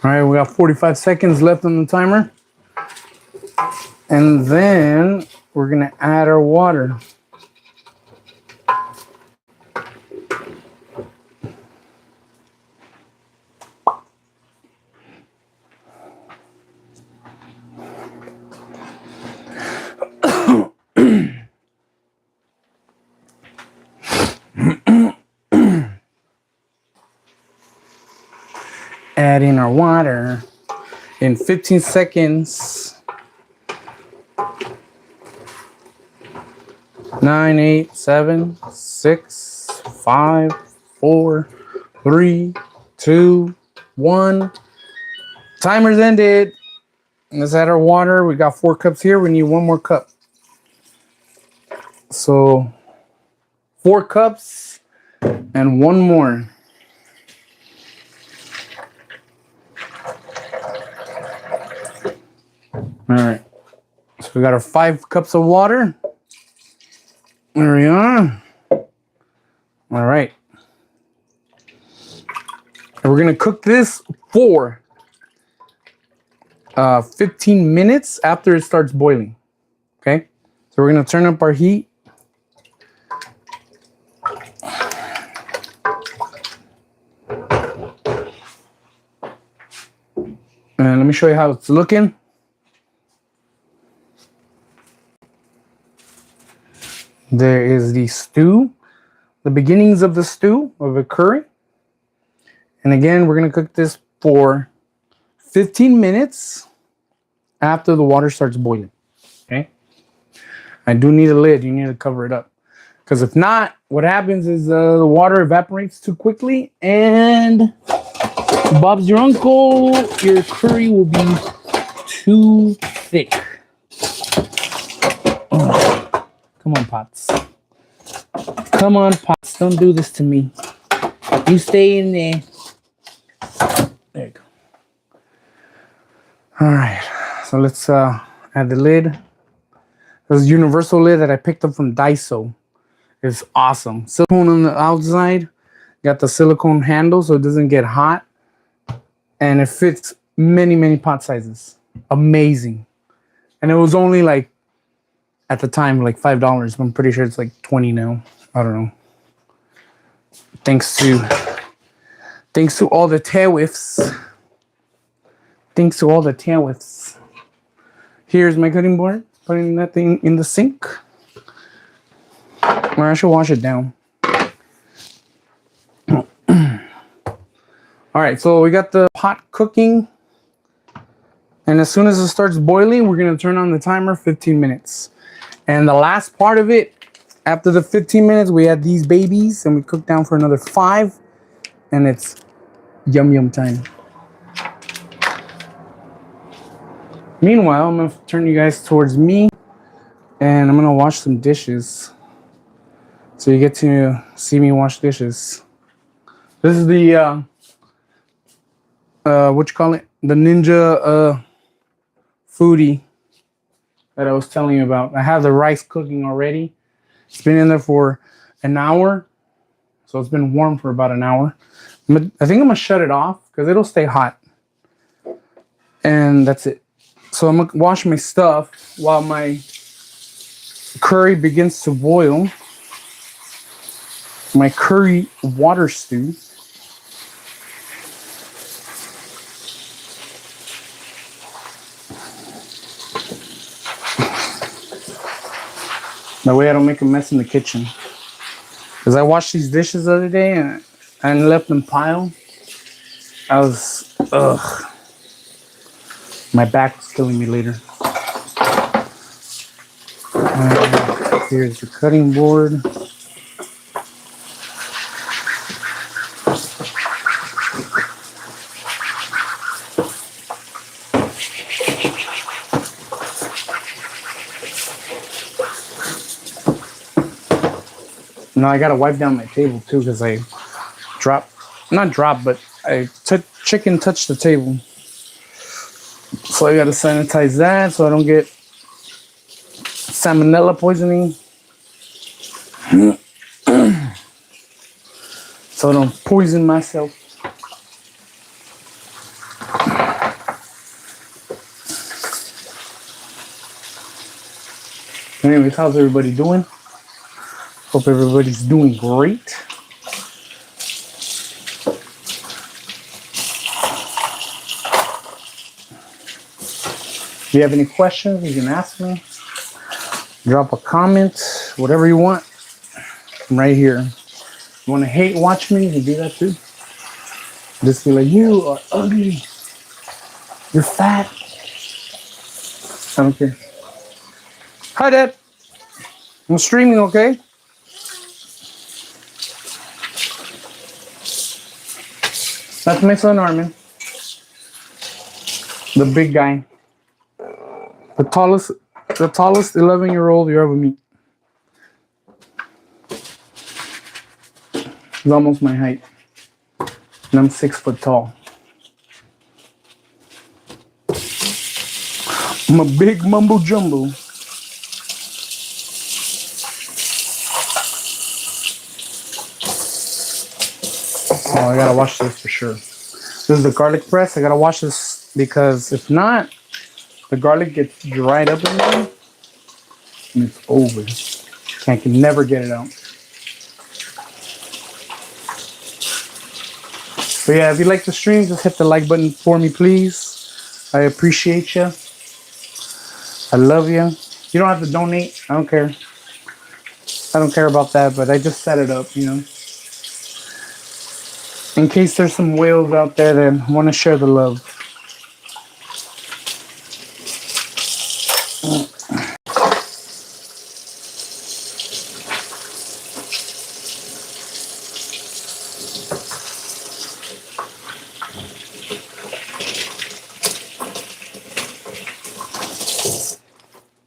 All right, we got 45 seconds left on the timer. And then we're gonna add our water. Add in our water in 15 seconds. 9, 8, 7, 6, 5, 4, 3, 2, 1. Timer's ended. Let's add our water. We got 4 cups here. We need 1 more cup. So 4 cups and 1 more. All right. So we got our 5 cups of water. There we are. All right. And we're going to cook this for 15 minutes after it starts boiling. Okay. So we're going to turn up our heat. And let me show you how it's looking. There is the stew, the beginnings of the stew of a curry. And again, we're going to cook this for 15 minutes after the water starts boiling. Okay. I do need a lid. You need to cover it up. Because if not, what happens is the water evaporates too quickly and Bob's your uncle, your curry will be too thick. Oh. Come on, Potts. Come on, Potts. Don't do this to me. You stay in there. There you go. All right. So let's add the lid. This is a universal lid that I picked up from Daiso. It's awesome. Silicone on the outside. Got the silicone handle so it doesn't get hot. And it fits many, many pot sizes. Amazing. And it was only like, at the time, like $5. I'm pretty sure it's like 20 now. I don't know. Thanks to all the tariffs. Thanks to all the tariffs. Here's my cutting board. Putting that thing in the sink. Or I should wash it down. All right, so we got the pot cooking. And as soon as it starts boiling, we're going to turn on the timer 15 minutes. And the last part of it, after the 15 minutes, we add these babies and we cook down for another 5. And it's yum yum time. Meanwhile, I'm going to turn you guys towards me and I'm going to wash some dishes. So you get to see me wash dishes. This is the, what you call it? The Ninja Foodie that I was telling you about. I have the rice cooking already. It's been in there for an hour. So it's been warm for about an hour. I think I'm going to shut it off because it'll stay hot. And that's it. So I'm going to wash my stuff while my curry begins to boil. My curry water stew. That way I don't make a mess in the kitchen. Because I washed these dishes the other day and left them piled. I was, ugh. My back was killing me later. Here's the cutting board. Now I gotta wipe down my table too because I chicken touched the table. So I gotta sanitize that so I don't get salmonella poisoning. So I don't poison myself. boys, how's everybody doing? Hope everybody's doing great. If you have any questions, you can ask me. Drop a comment, whatever you want. I'm right here. You want to hate watch me? You can do that too. Just be like, you are ugly. You're fat. I don't care. Hi, Dad. I'm streaming, okay? That's my son, Armin. The big guy. The tallest 11-year-old you ever meet. He's almost my height. And I'm 6 foot tall. I'm a big mumbo jumbo. Oh, I gotta wash this for sure. This is the garlic press. I gotta wash this because if not, the garlic gets dried up in there and it's over. I can never get it out. But yeah, if you like the stream, just hit the like button for me, please. I appreciate you. I love you. You don't have to donate. I don't care. I don't care about that, but I just set it up, you know. In case there's some whales out there that want to share the love.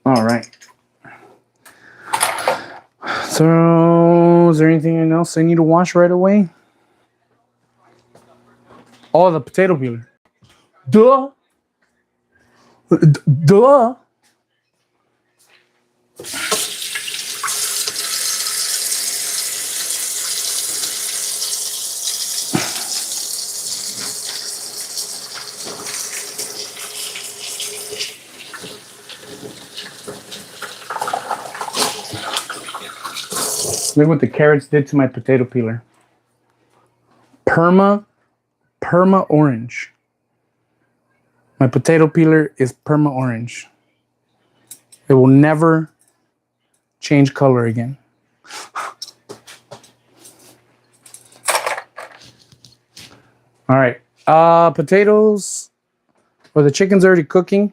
All right. So, is there anything else I need to wash right away? Oh, the potato peeler. Duh. Duh. Look what the carrots did to my potato peeler. Perma orange. My potato peeler is perma orange. It will never change color again. All right. Potatoes, or the chicken's already cooking.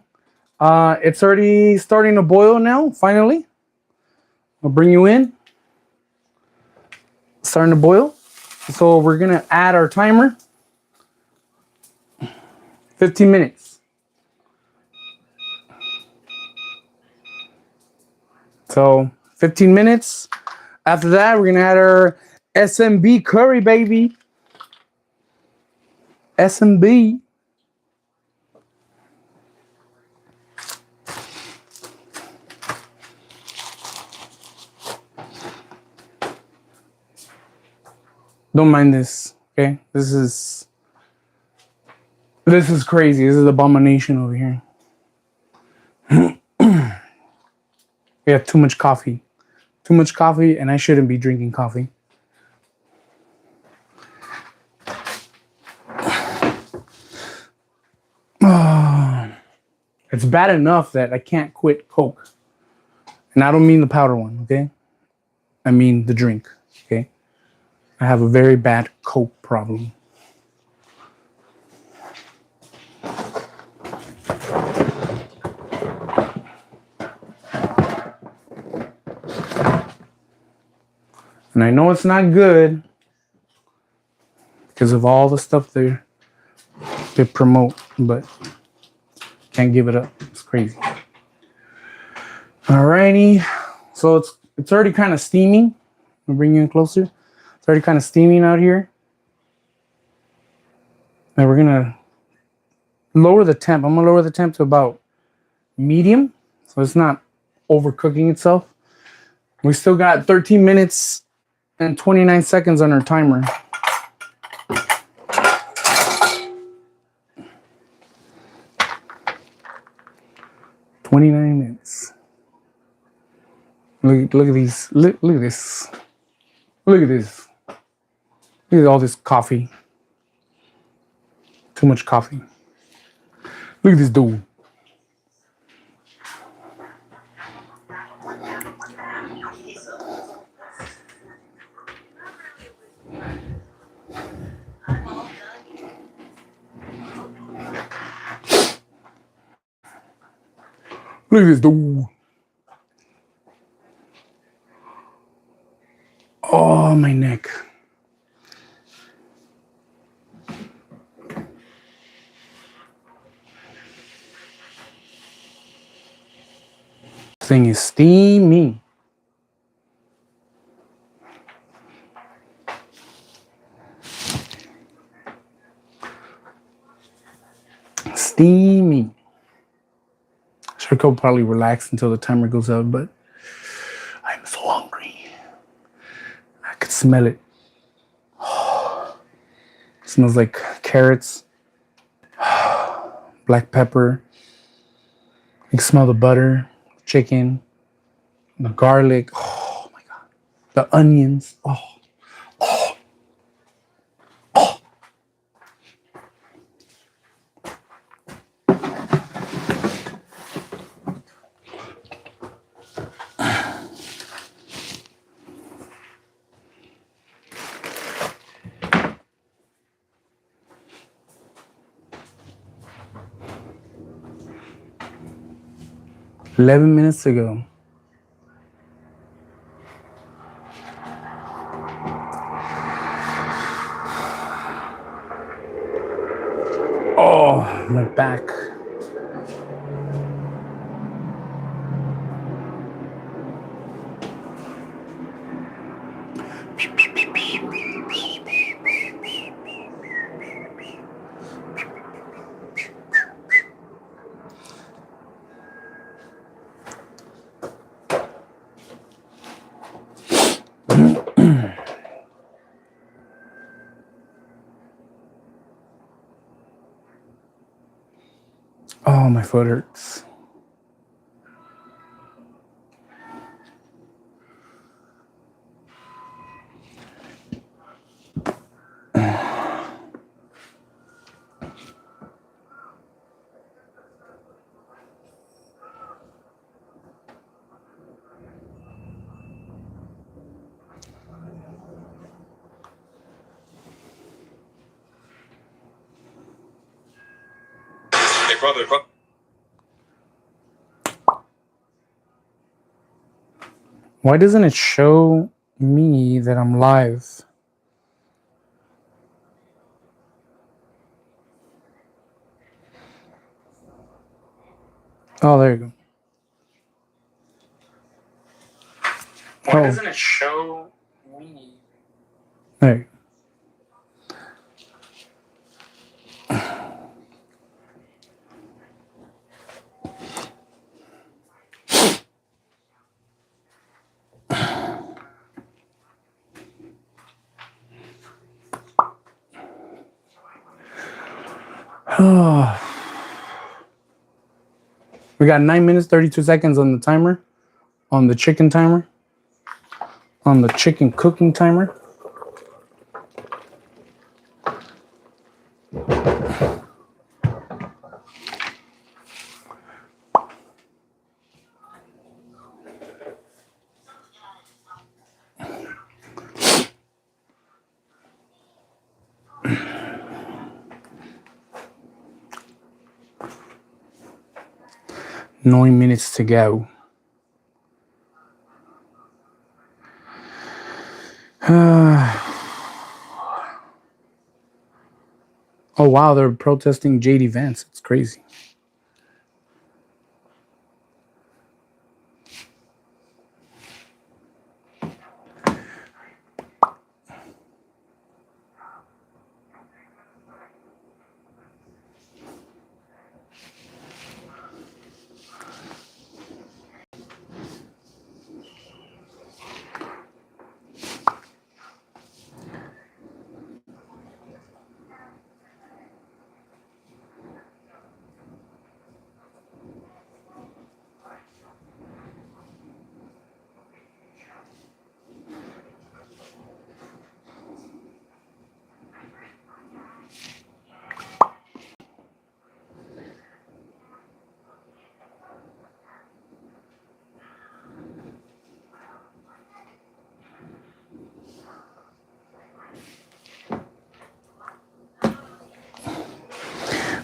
It's already starting to boil now, finally. I'll bring you in. Starting to boil. So we're gonna add our timer. 15 minutes. So 15 minutes. After that, we're gonna add our SMB curry, baby. SMB. Don't mind this, okay? This is crazy. This is abomination over here. We have too much coffee. Too much coffee, and I shouldn't be drinking coffee. It's bad enough that I can't quit Coke. And I don't mean the powder one, okay? I mean the drink, okay? I have a very bad Coke problem. And I know it's not good because of all the stuff they promote, but can't give it up. It's crazy. Alrighty. So it's already kind of steaming. I'll bring you in closer. It's already kind of steaming out here. And we're gonna lower the temp. I'm gonna lower the temp to about medium, so it's not overcooking itself. We still got 13 minutes and 29 seconds on our timer. $29 minutes. Look at these. Look at this. Look at this. Look at all this coffee. Too much coffee. Look at this dude. Look at this dude. Oh, my neck. This thing is steamy. Steamy. Sure, I'll probably relax until the timer goes up, but I'm so hungry. I could smell it. It smells like carrots, black pepper. You can smell the butter, chicken, the garlic. Oh my God. The onions. Oh. 11 minutes ago. Oh, my back. Oh, my foot hurts. Hey, brother. Why doesn't it show me that I'm live? Oh, there you go. Why doesn't it show me? There you go. We got 9 minutes, 32 seconds on the timer, on the chicken timer, on the chicken cooking timer. Nine minutes to go. Oh, wow, they're protesting JD Vance. It's crazy.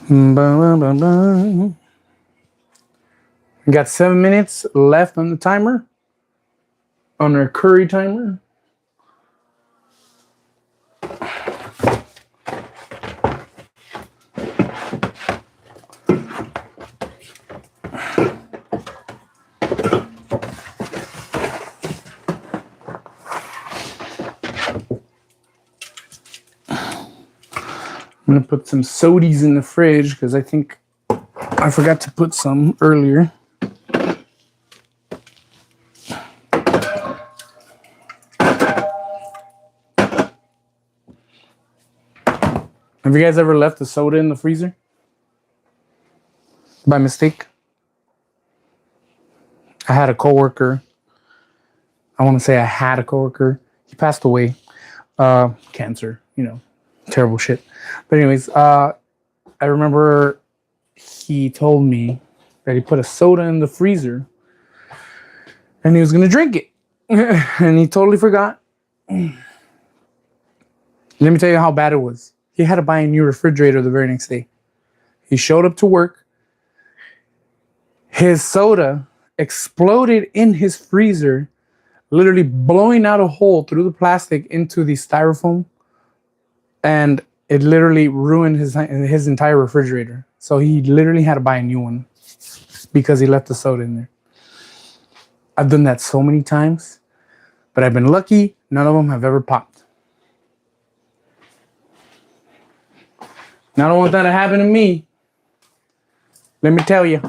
We got 7 minutes left on the timer, on our curry timer. I'm gonna put some sodies in the fridge because I think I forgot to put some earlier. Have you guys ever left a soda in the freezer? By mistake? I had a coworker. I want to say I had a coworker. He passed away. Cancer, terrible shit. But anyways, I remember he told me that he put a soda in the freezer and he was going to drink it. And he totally forgot. Let me tell you how bad it was. He had to buy a new refrigerator the very next day. He showed up to work. His soda exploded in his freezer, literally blowing out a hole through the plastic into the styrofoam. And it literally ruined his entire refrigerator. So he literally had to buy a new one because he left the soda in there. I've done that so many times, but I've been lucky. None of them have ever popped. Now, I don't want that to happen to me. Let me tell you.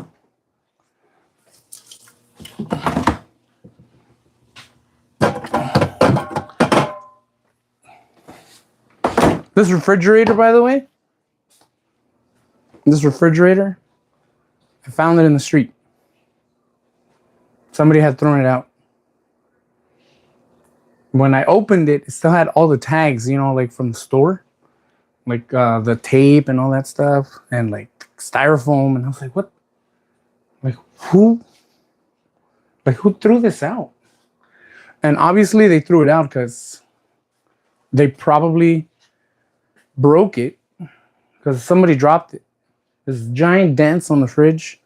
This refrigerator, by the way, I found it in the street. Somebody had thrown it out. When I opened it, it still had all the tags, like from the store. Like the tape and all that stuff. And like styrofoam. And I was like, what? Like, who threw this out? And obviously they threw it out because they probably broke it because somebody dropped it. There's giant dents on the fridge,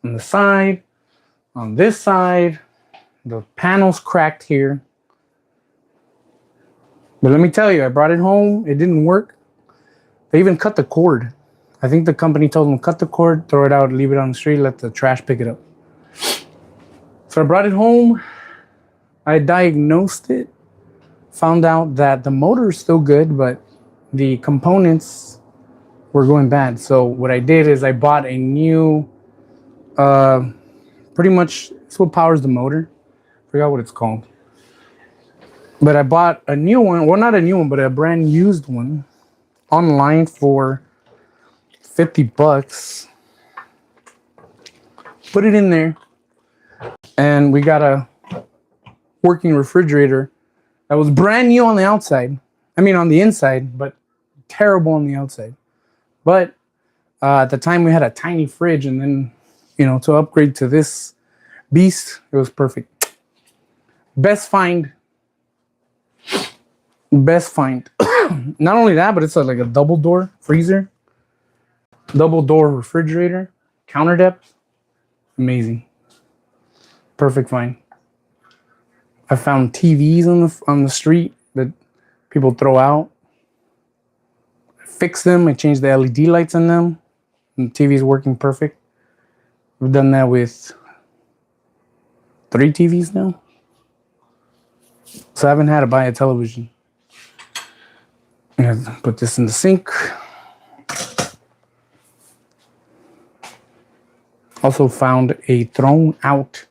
on the side, on this side. The panel's cracked here. But let me tell you, I brought it home. It didn't work. They even cut the cord. I think the company told them, cut the cord, throw it out, leave it on the street, let the trash pick it up. So I brought it home. I diagnosed it. Found out that the motor is still good, but the components were going bad. So what I did is I bought a new, pretty much, it's what powers the motor. Forgot what it's called. But I bought a new one. Well, not a new one, but a brand used one online for $50. Put it in there. And we got a working refrigerator that was brand new on the outside. I mean, on the inside, but terrible on the outside. But at the time we had a tiny fridge, and then, to upgrade to this beast, it was perfect. Best find. Not only that, but it's like a double door freezer, double door refrigerator, counter depth. Amazing. Perfect find. I found TVs on the street that people throw out. I fixed them. I changed the LED lights on them. And the TV is working perfect. We've done that with 3 TVs now. So I haven't had to buy a television. I'm gonna put this in the sink. Also found a thrown out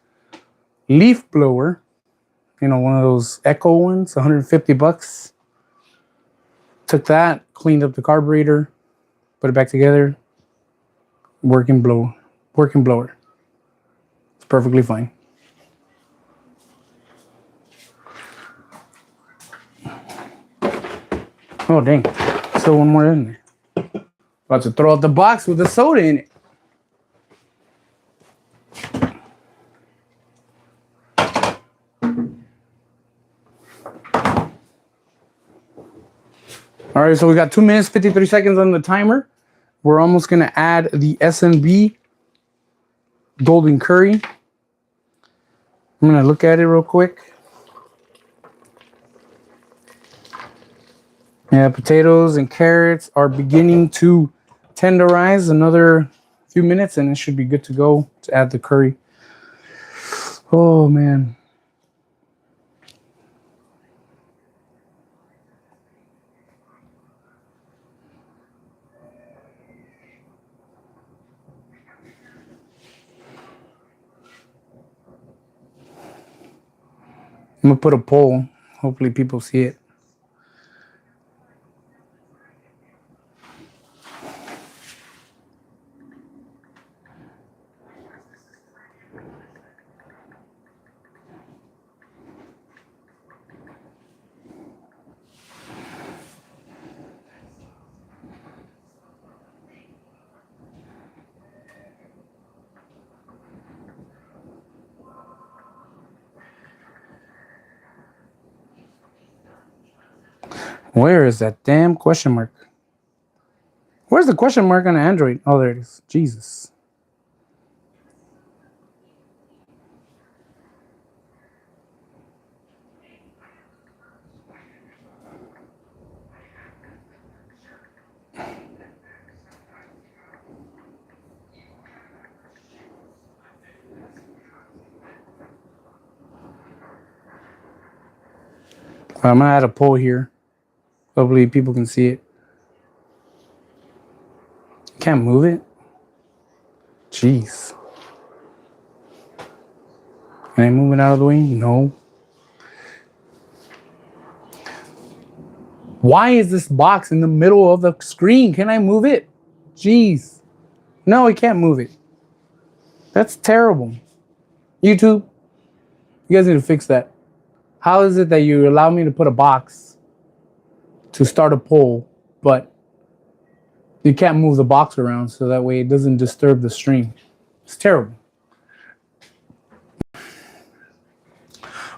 leaf blower. One of those Echo ones, $150. Took that, cleaned up the carburetor, put it back together. Working blower. It's perfectly fine. Oh, dang. Still one more in there. About to throw out the box with the soda in it. All right, so we got 2 minutes, 53 seconds on the timer. we're almost gonna add the SMB golden curry. I'm gonna look at it real quick. Yeah, potatoes and carrots are beginning to tenderize. Another few minutes and it should be good to go to add the curry. Oh man. I'm gonna put a poll. Hopefully people see it. Where is that damn question mark? Where's the question mark on Android? Oh, there it is. Jesus. I'm gonna add a poll here. Hopefully people can see it. Can't move it. Jeez. Can I move it out of the way? No. Why is this box in the middle of the screen? Can I move it? Jeez. No, I can't move it. That's terrible. YouTube, you guys need to fix that. How is it that you allow me to put a box to start a poll, but you can't move the box around so that way it doesn't disturb the stream? It's terrible.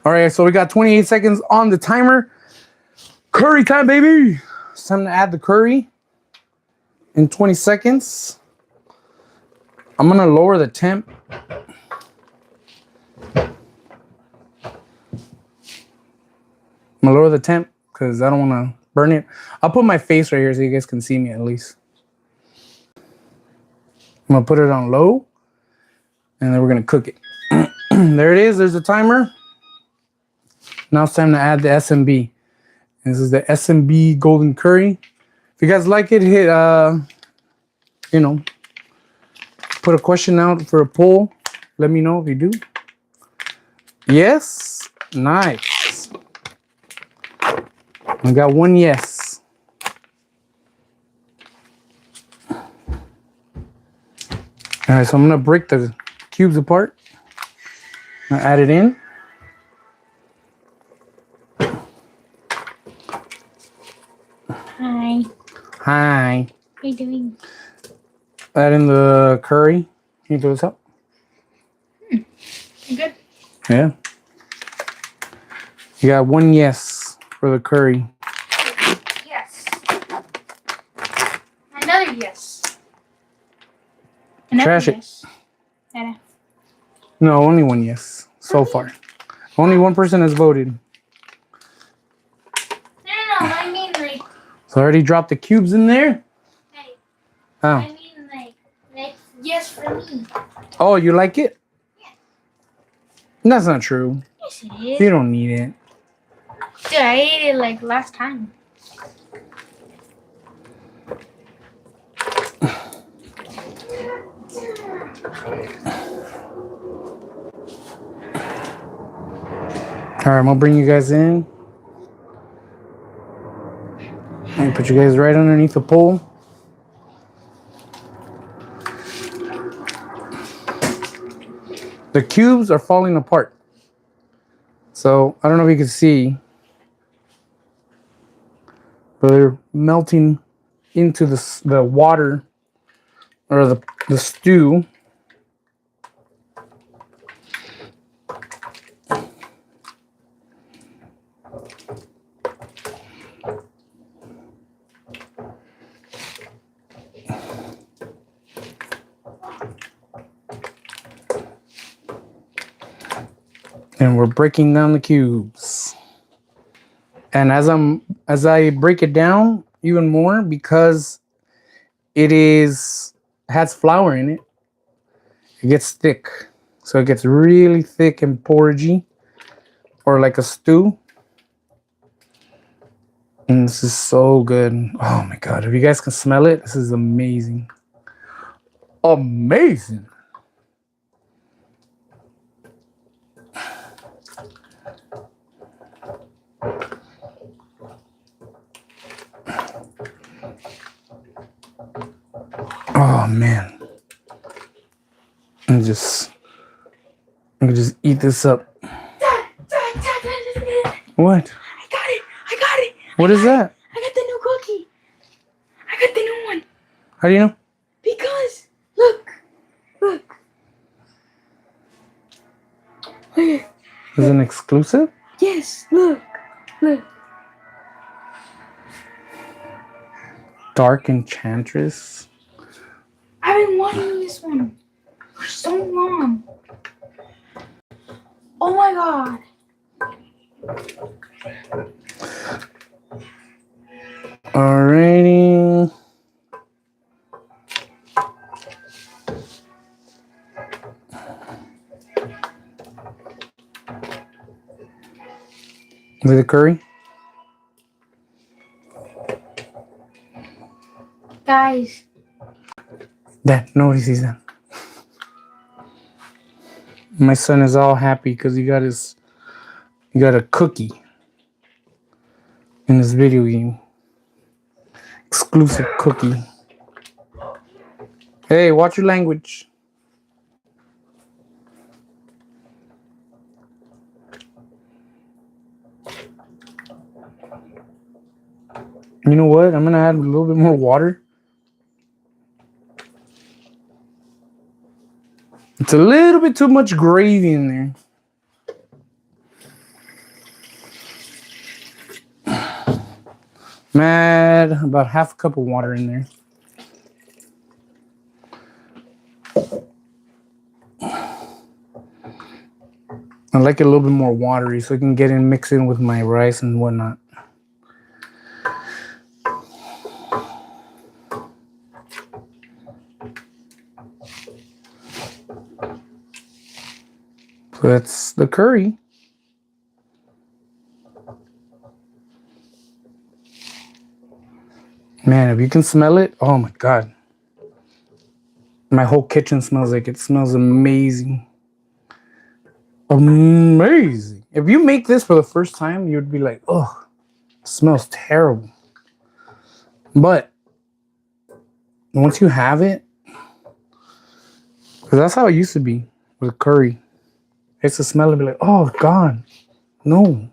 All right, so we got 28 seconds on the timer. Curry time, baby. It's time to add the curry in 20 seconds. I'm gonna lower the temp. I'm gonna lower the temp because I don't want to burn it. I'll put my face right here so you guys can see me at least. I'm gonna put it on low and then we're gonna cook it. There it is. There's the timer. Now it's time to add the SMB. This is the SMB golden curry. If you guys like it, hit you know, put a question out for a poll. Let me know if you do. Yes. Nice. I got one yes. All right, so I'm gonna break the cubes apart. I'll add it in. Hi. Hi. What are you doing? Add in the curry. Can you do this up? You good? Yeah. You got one yes for the curry. Yes. Another yes. Another Trash it. yes. It. No, only one yes so far. Only one person has voted. No, I mean like. So I already dropped the cubes in there. Hey. Oh. I mean like yes for me. Oh, you like it? Yeah. That's not true. Yes, it is. You don't need it. Dude, I ate it like last time. All right, I'm gonna bring you guys in. And put you guys right underneath the pole. The cubes are falling apart. So I don't know if you can see, but they're melting into the water or the stew. And we're breaking down the cubes. And as I break it down even more, because it has flour in it, it gets thick. So it gets really thick and porridgey, or like a stew. And this is so good. Oh my God. If you guys can smell it, this is amazing. Amazing. Oh man. I can just eat this up. What? I got it. I got it. What is that? I got the new cookie. I got the new one. How do you know? Because look. Is it an exclusive? Yes, look. Dark Enchantress. I've been wanting this one for so long. Oh my God. Alrighty. With the curry? Guys, Dad, nobody sees that. My son is all happy because he got a cookie in his video game. Exclusive cookie. Hey, watch your language. You know what? I'm gonna add a little bit more water. It's a little bit too much gravy in there. Add about half a cup of water in there. I like it a little bit more watery so I can get in, mix in with my rice and whatnot. So that's the curry. Man, if you can smell it, oh my God. My whole kitchen smells like it. Smells amazing. Amazing. If you make this for the first time, you'd be like, oh, it smells terrible. But once you have it, because that's how it used to be with curry. I used to smell it and be like, oh God, no.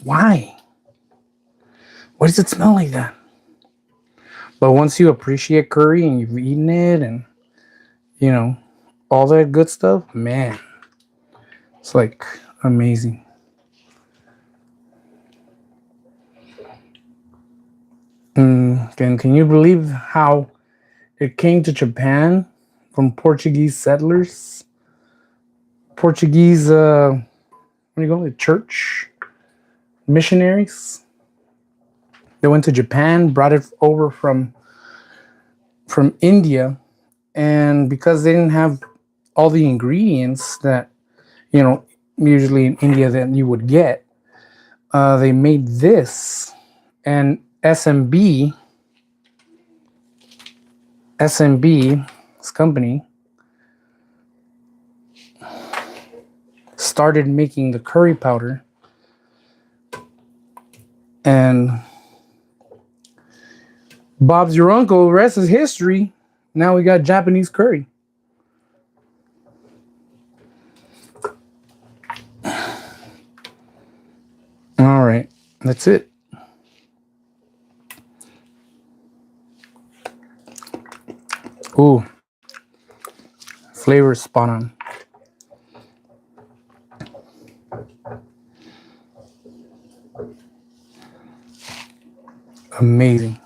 Why? Why does it smell like that? But once you appreciate curry and you've eaten it and, you know, all that good stuff, man, it's like amazing. Can you believe how it came to Japan from Portuguese settlers? Portuguese, what do you call it? Church missionaries. They went to Japan, brought it over from India, and because they didn't have all the ingredients that, you know, usually in India that you would get, they made this. And SMB, this company, started making the curry powder, and Bob's your uncle, the rest is history. Now we got Japanese curry. All right, that's it. Ooh, flavor spot on. Amazing.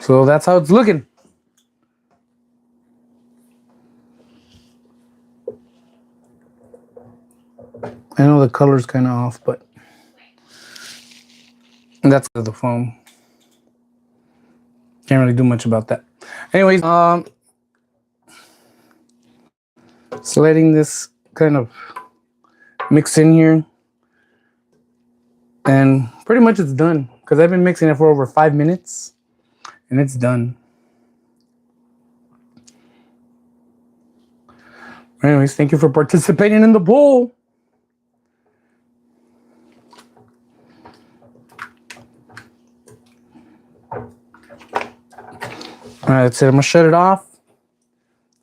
So that's how it's looking. I know the color's kind of off, but that's the foam. Can't really do much about that. Anyways, so letting this kind of mix in here, and pretty much it's done because I've been mixing it for over 5 minutes, and it's done. Anyways, thank you for participating in the poll. All right, that's it. I'm gonna shut it off.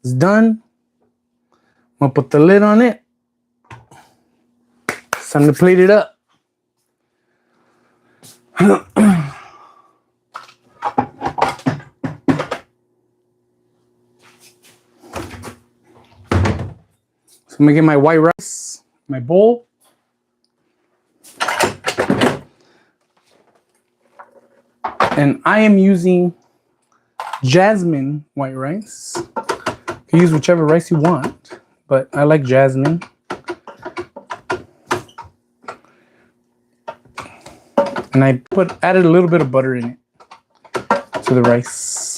It's done. I'm gonna put the lid on it. It's time to plate it up. So I'm gonna get my white rice, my bowl. And I am using jasmine white rice. You can use whichever rice you want, but I like jasmine. And I added a little bit of butter in it to the rice.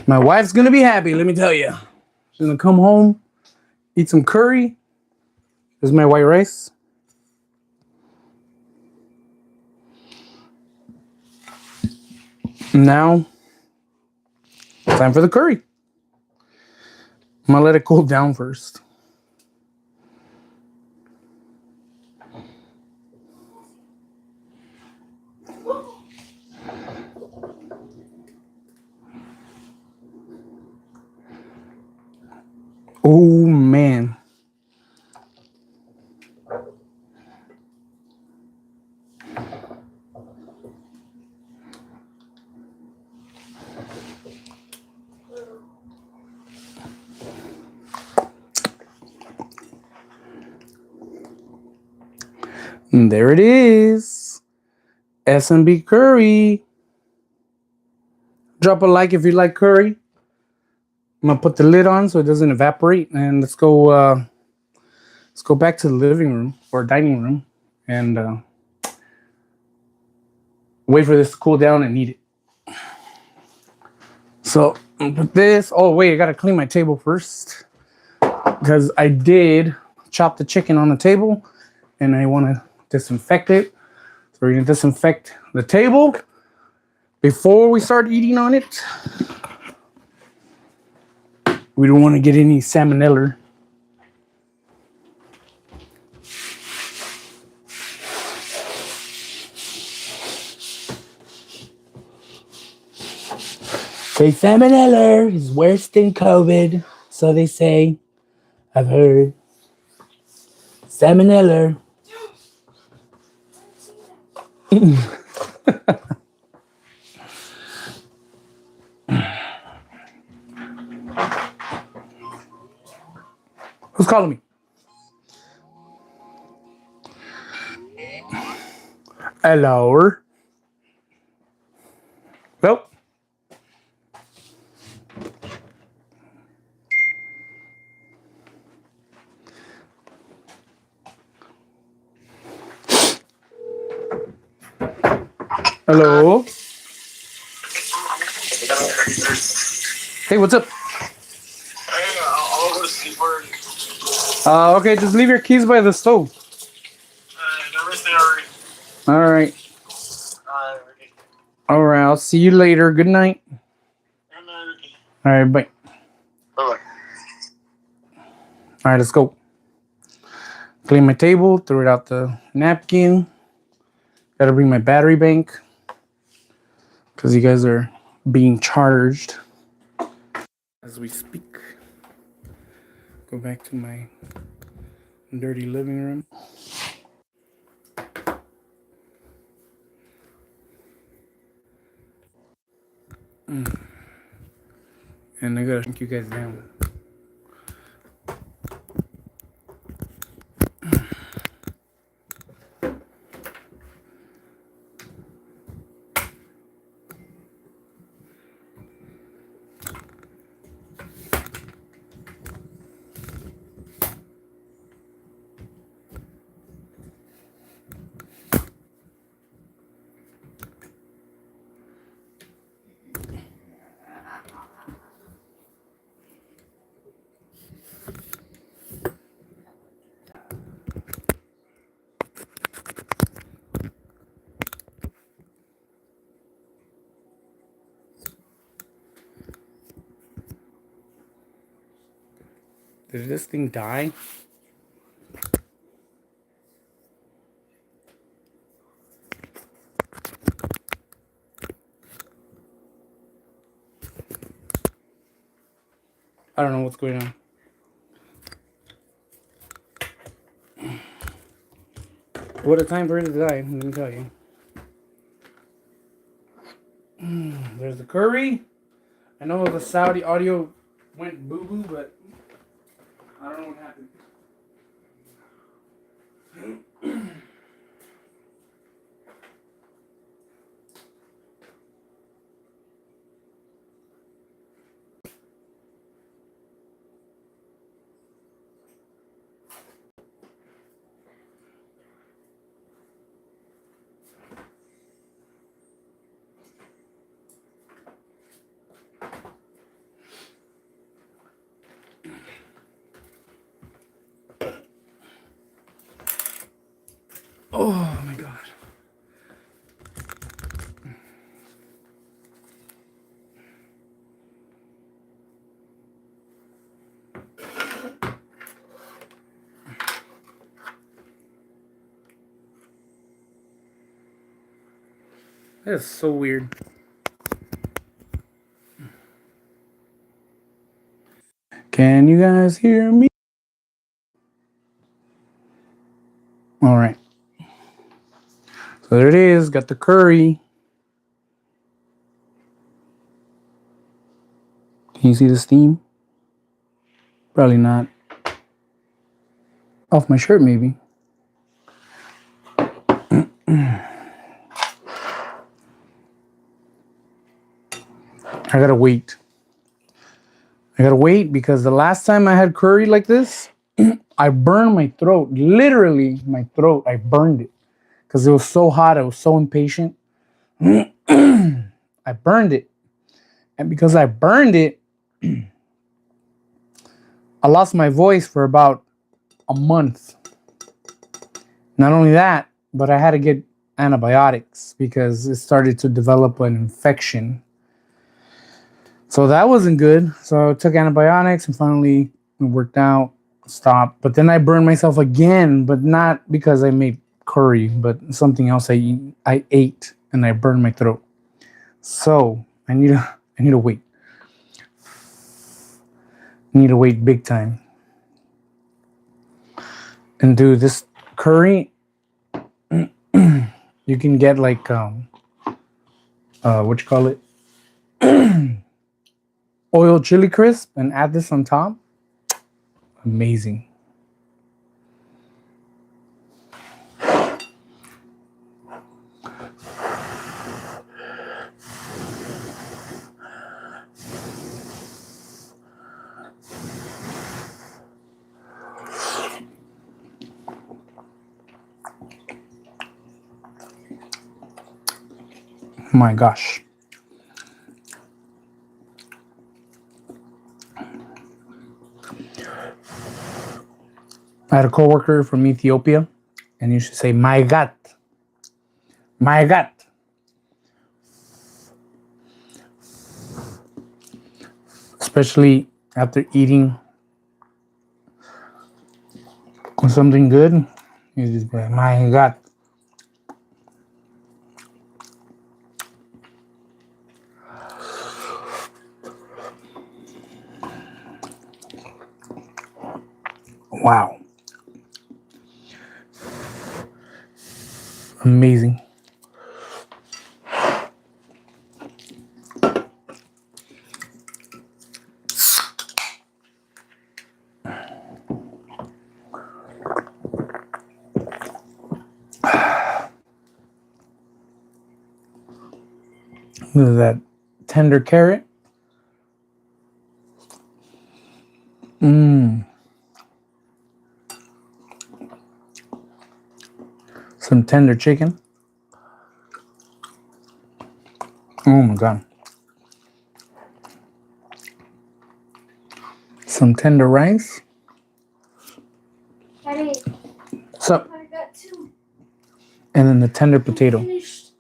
My wife's gonna be happy, let me tell you. She's gonna come home, eat some curry. This is my white rice. Now, time for the curry. I'm gonna let it cool down first. Oh man. And there it is. S&B curry. Drop a like if you like curry. I'm gonna put the lid on so it doesn't evaporate, and let's go back to the living room or dining room and wait for this to cool down and eat it. So I'm gonna put this. Oh wait, I gotta clean my table first because I did chop the chicken on the table, and I want to disinfect it. So we're gonna disinfect the table before we start eating on it. We don't want to get any salmonella. Say salmonella is worse than COVID, so they say. I've heard. Salmonella. Who's calling me? Hello. Nope. Hello. Hey, what's up? Hey, I'll go to sleep already. Okay, just leave your keys by the stove. Everything already. All right. Already. All right, I'll see you later. Good night. All right, bye. Bye-bye. All right, let's go. Clean my table, throw it out the napkin. Gotta bring my battery bank because you guys are being charged as we speak. Go back to my dirty living room. And I gotta shrink you guys down. Did this thing die? I don't know what's going on. What a time for it to die, let me tell you. There's the curry. I know the Saudi audio went boo-boo, but I don't know what happened. Oh my god. That is so weird. Can you guys hear me? All right. So there it is. Got the curry. Can you see the steam? Probably not. Off my shirt, maybe. I gotta wait. I gotta wait because the last time I had curry like this, I burned my throat. Literally, my throat. I burned it because it was so hot. I was so impatient. I burned it. And because I burned it, I lost my voice for about a month. Not only that, but I had to get antibiotics because it started to develop an infection. So that wasn't good. So I took antibiotics and finally it worked out, stopped. But then I burned myself again, but not because I made curry, but something else I ate and I burned my throat. So I need to wait. I need to wait big time. And do this curry. You can get like what you call it? Oil chili crisp and add this on top. Amazing. My gosh. I had a coworker from Ethiopia, and you should say, my God. My God. Especially after eating something good, you just be like, my God. Wow. Amazing. Look at that tender carrot. Mmm. Some tender chicken. Oh my god. Some tender rice. Daddy, So, I got two. and then the tender I potato. finished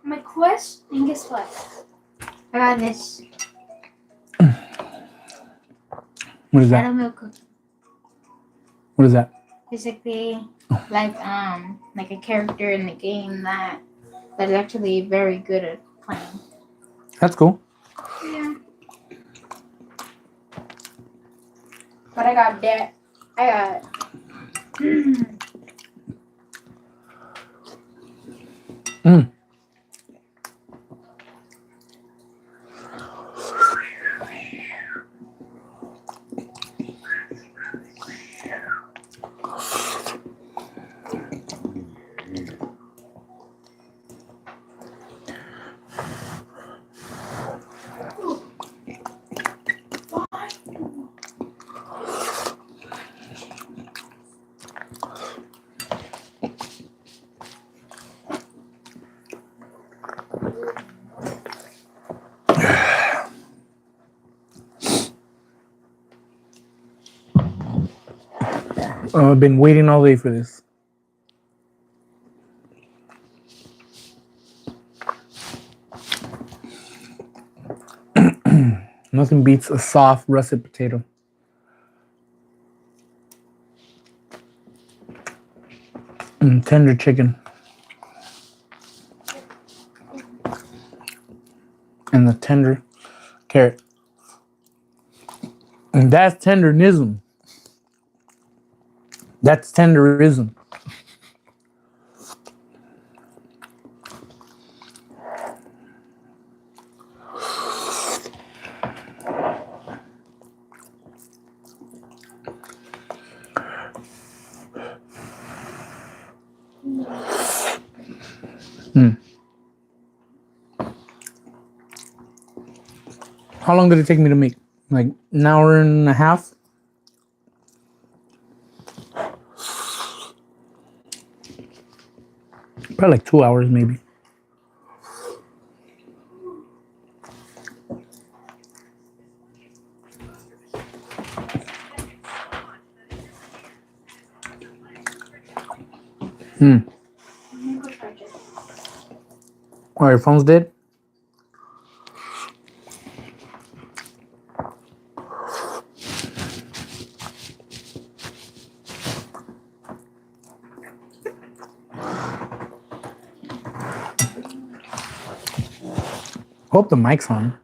my quest, and guess what? I got this. What is that? Shadow milk cookie. What is that? Basically, like a character in the game that is actually very good at playing. That's cool. Yeah. But I got that. I got. Mm. I've been waiting all day for this. Nothing beats a soft russet potato. And tender chicken. And the tender carrot. And that's tenderism. That's tenderism. How long did it take me to make? Like an hour and a half? Probably like 2 hours maybe. Oh, your phone's dead? Hope the mic's on.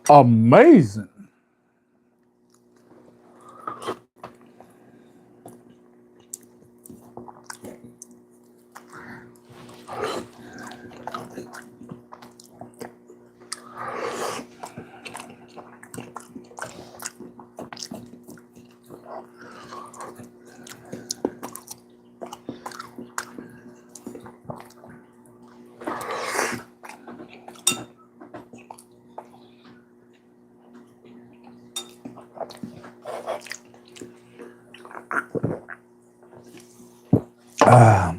Amazing.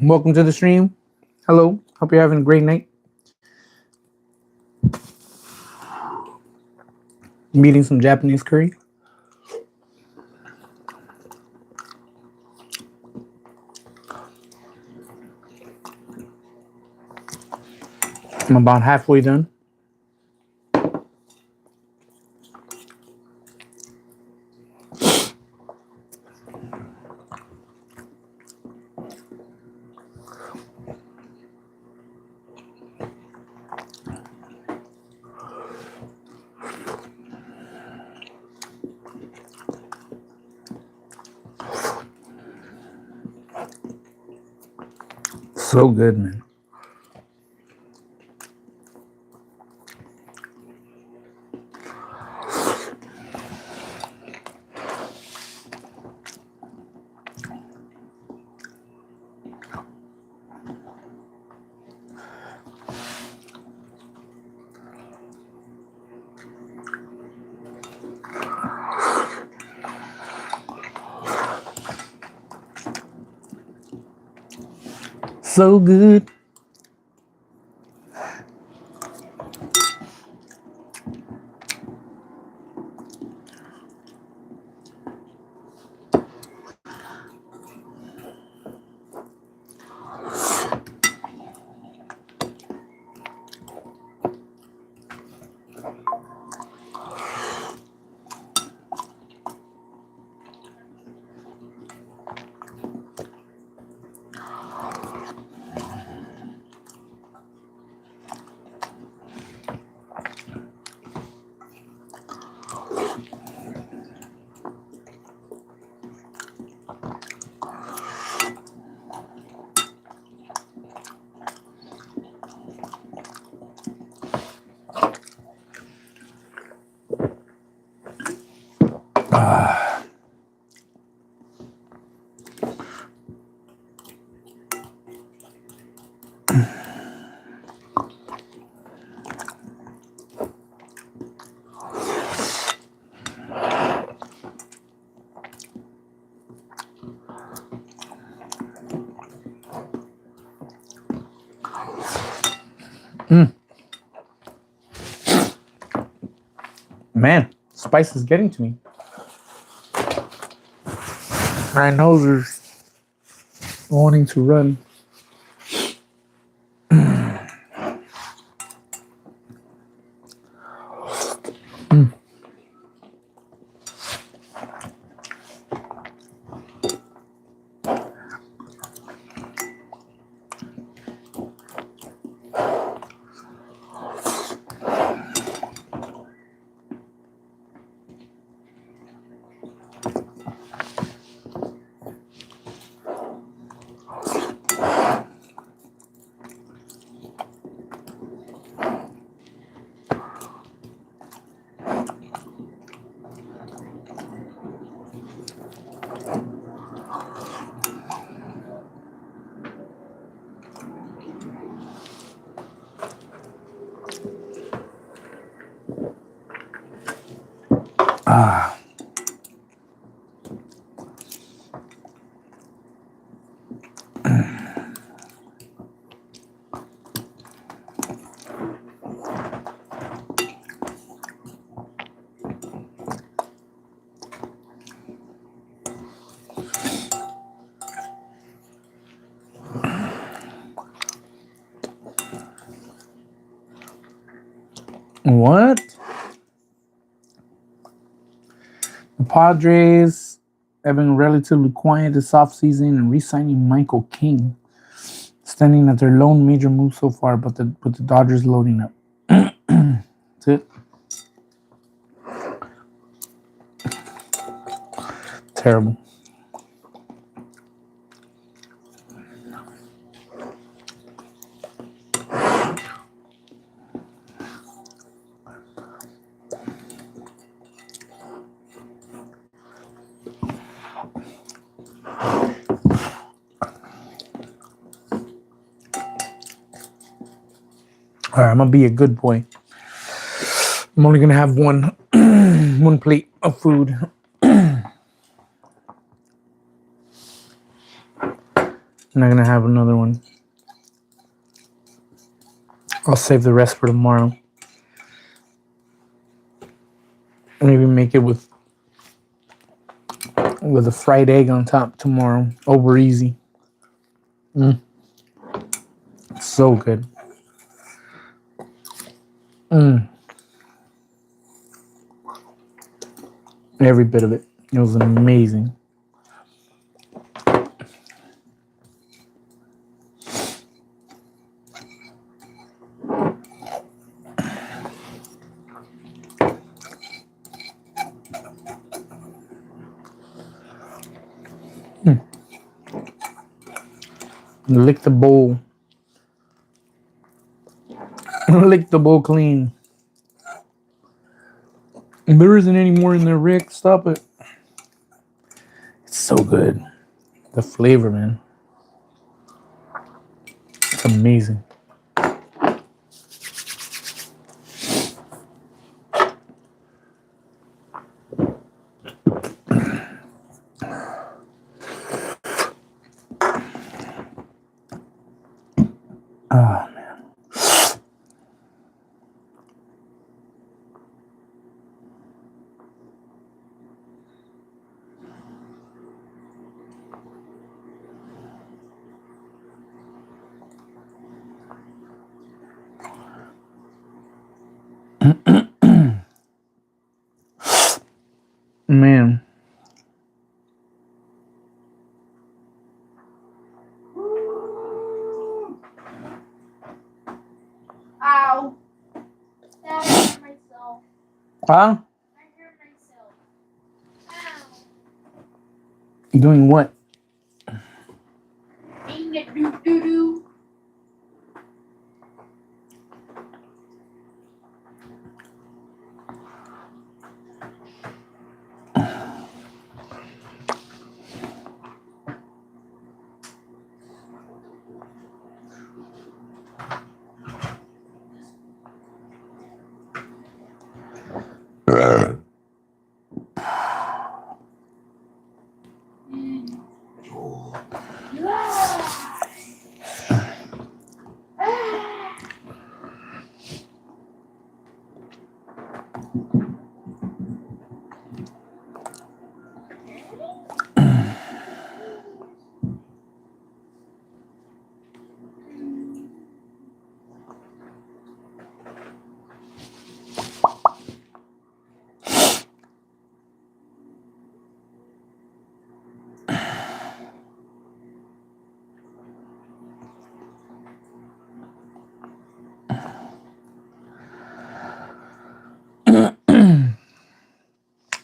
Welcome to the stream. Hello. Hope you're having a great night. I'm eating some Japanese curry. I'm about halfway done. So good, man. So good. Man, spice is getting to me. My nose is wanting to run. Ah. What? The Padres have been relatively quiet this offseason and re-signing Michael King, standing at their lone major move so far, but the Dodgers loading up. That's it. Terrible. All right, I'm gonna be a good boy. I'm only gonna have one one plate of food. I'm not gonna have another one. I'll save the rest for tomorrow. Maybe make it with a fried egg on top tomorrow. Over easy. So good. Every bit of it. It was amazing. Lick the bowl. Lick the bowl clean. There isn't any more in there, Rick. Stop it. It's so good. The flavor, man. It's amazing. Ah, man. Man. Ow. That I hurt myself. Huh? I hurt myself. Ow. Doing what? Ain't it doo doo doo?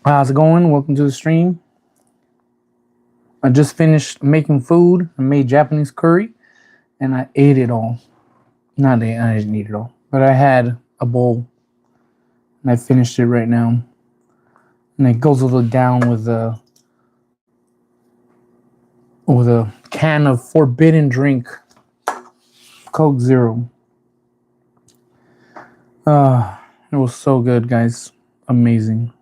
How's it going? Welcome to the stream. I just finished making food. I made Japanese curry and I ate it all. Not ate, I didn't eat it all, but I had a bowl and I finished it right now. And it goes a little down with a can of forbidden drink, Coke Zero. It was so good, guys. Amazing.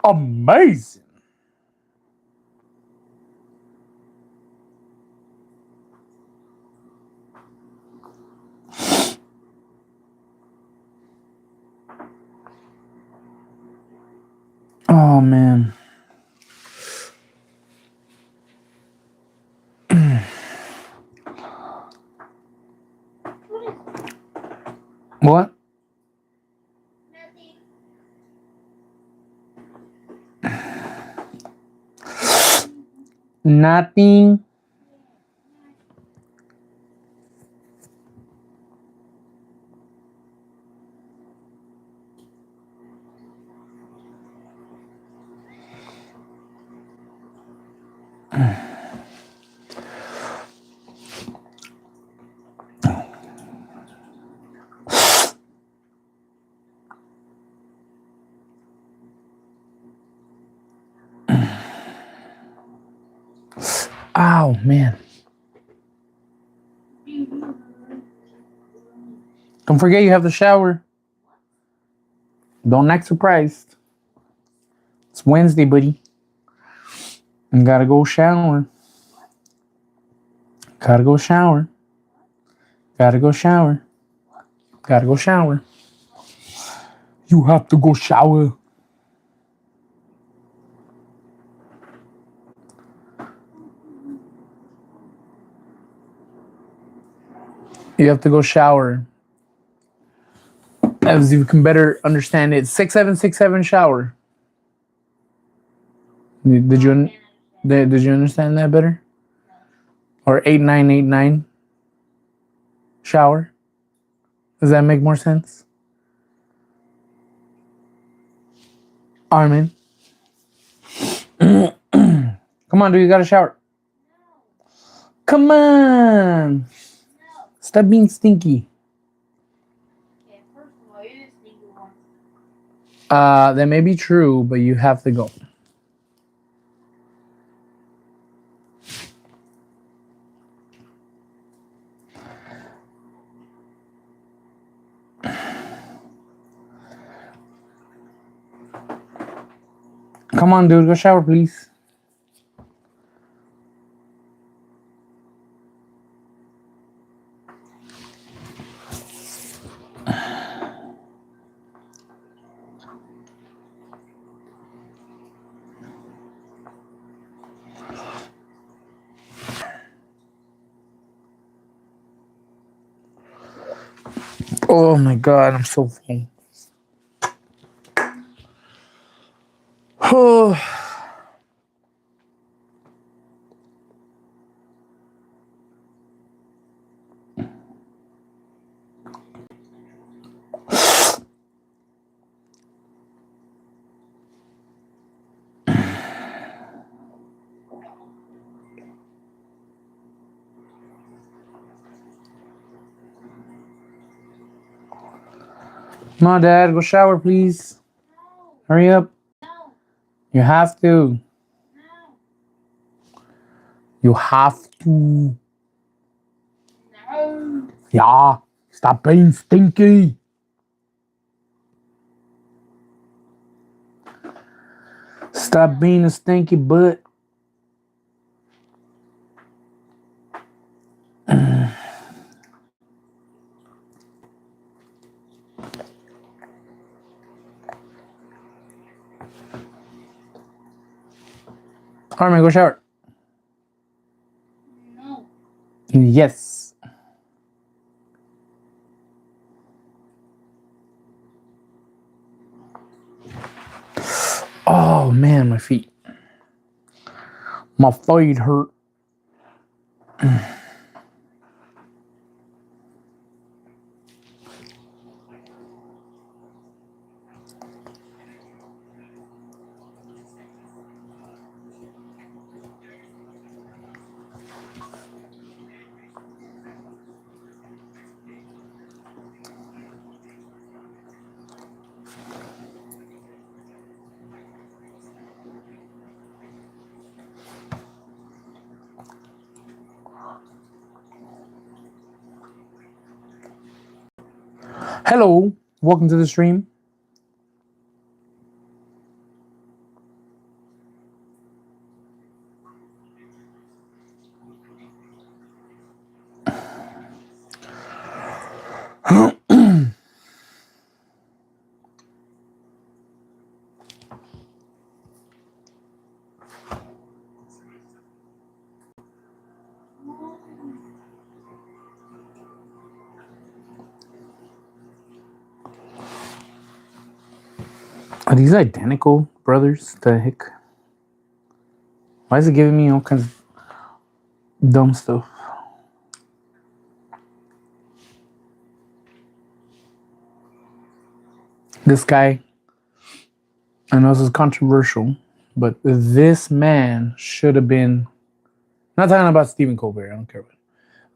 Amazing. Oh man. What? Nothing. Oh man. Don't forget you have the shower. Don't act surprised. It's Wednesday, buddy. And gotta go shower. Gotta go shower. Gotta go shower. Gotta go shower. You have to go shower. You have to go shower. As you can better understand it, 6767 shower. Did you understand that better? Or 8989 shower? Does that make more sense? Armin. Come on, dude, you gotta shower. Come on. Stop being stinky. Okay, first of all, you're the sneaky one. That may be true, but you have to go. Come on, dude. Go shower, please. Oh my god, I'm so full. Oh. Come on, Dad. Go shower, please. No, Hurry up. no, You have to. no. You have to. No. Yeah. Stop being stinky. Stop being a stinky butt. All right, man. Go shower. No. Yes. Oh man, my feet. My feet hurt. Hello. Welcome to the stream. Are these identical brothers? The heck? Why is it giving me all kinds of dumb stuff? This guy, I know this is controversial, but this man should have been, not talking about Stephen Colbert, I don't care about it.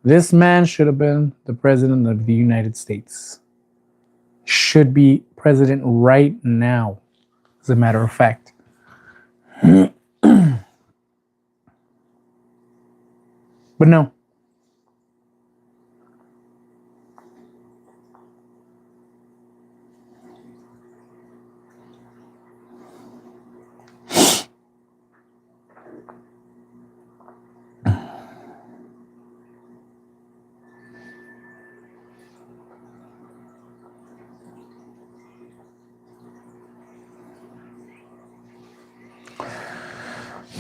This man should have been the president of the United States. Should be president right now, as a matter of fact. But no.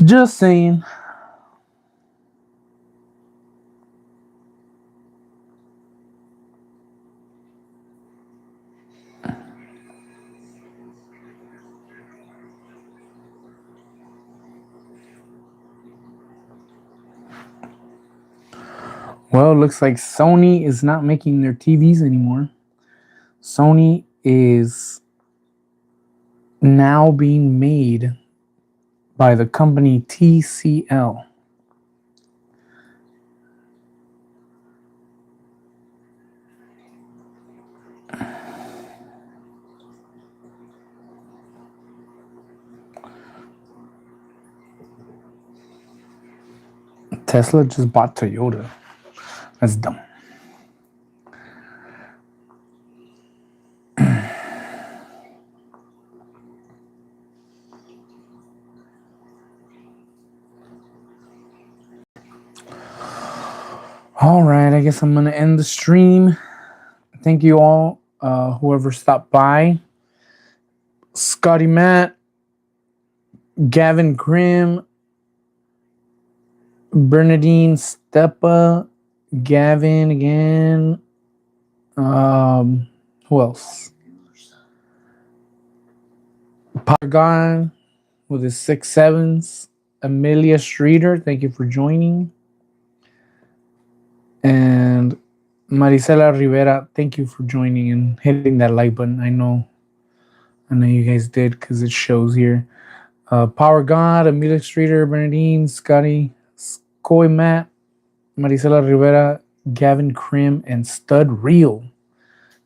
Just saying. Well, it looks like Sony is not making their TVs anymore. Sony is now being made by the company TCL. Tesla just bought Toyota. That's dumb. All right, I guess I'm going to end the stream. Thank you all, whoever stopped by. Scotty Matt, Gavin Grimm, Bernadine Steppa, Gavin again. Who else? Paragon with his 6-7s. Amelia Streeter, thank you for joining. And Marisela Rivera, thank you for joining and hitting that like button. I know you guys did because it shows here. Power God, Amelia Streeter, Bernadine, Scotty, Koi Matt, Marisela Rivera, Gavin Krim, and Stud Real.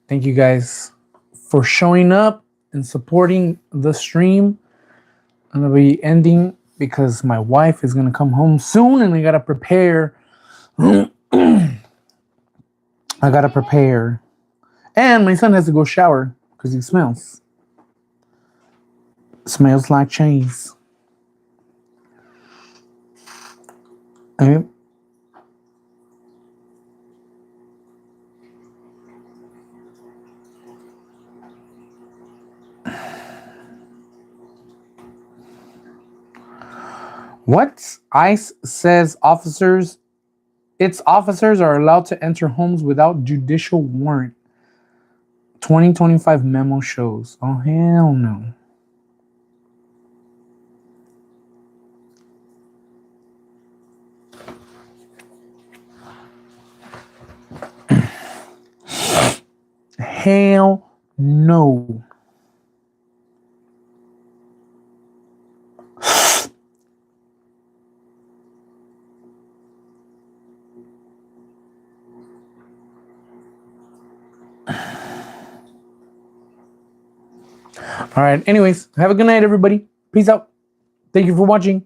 Thank you guys for showing up and supporting the stream. I'm going to be ending because my wife is going to come home soon and I got to prepare. I got to prepare. And my son has to go shower because he smells. Smells like cheese. Okay. What? ICE says its officers are allowed to enter homes without judicial warrant. 2025 memo shows. Oh, hell no. Hell no. All right. Anyways, have a good night, everybody. Peace out. Thank you for watching.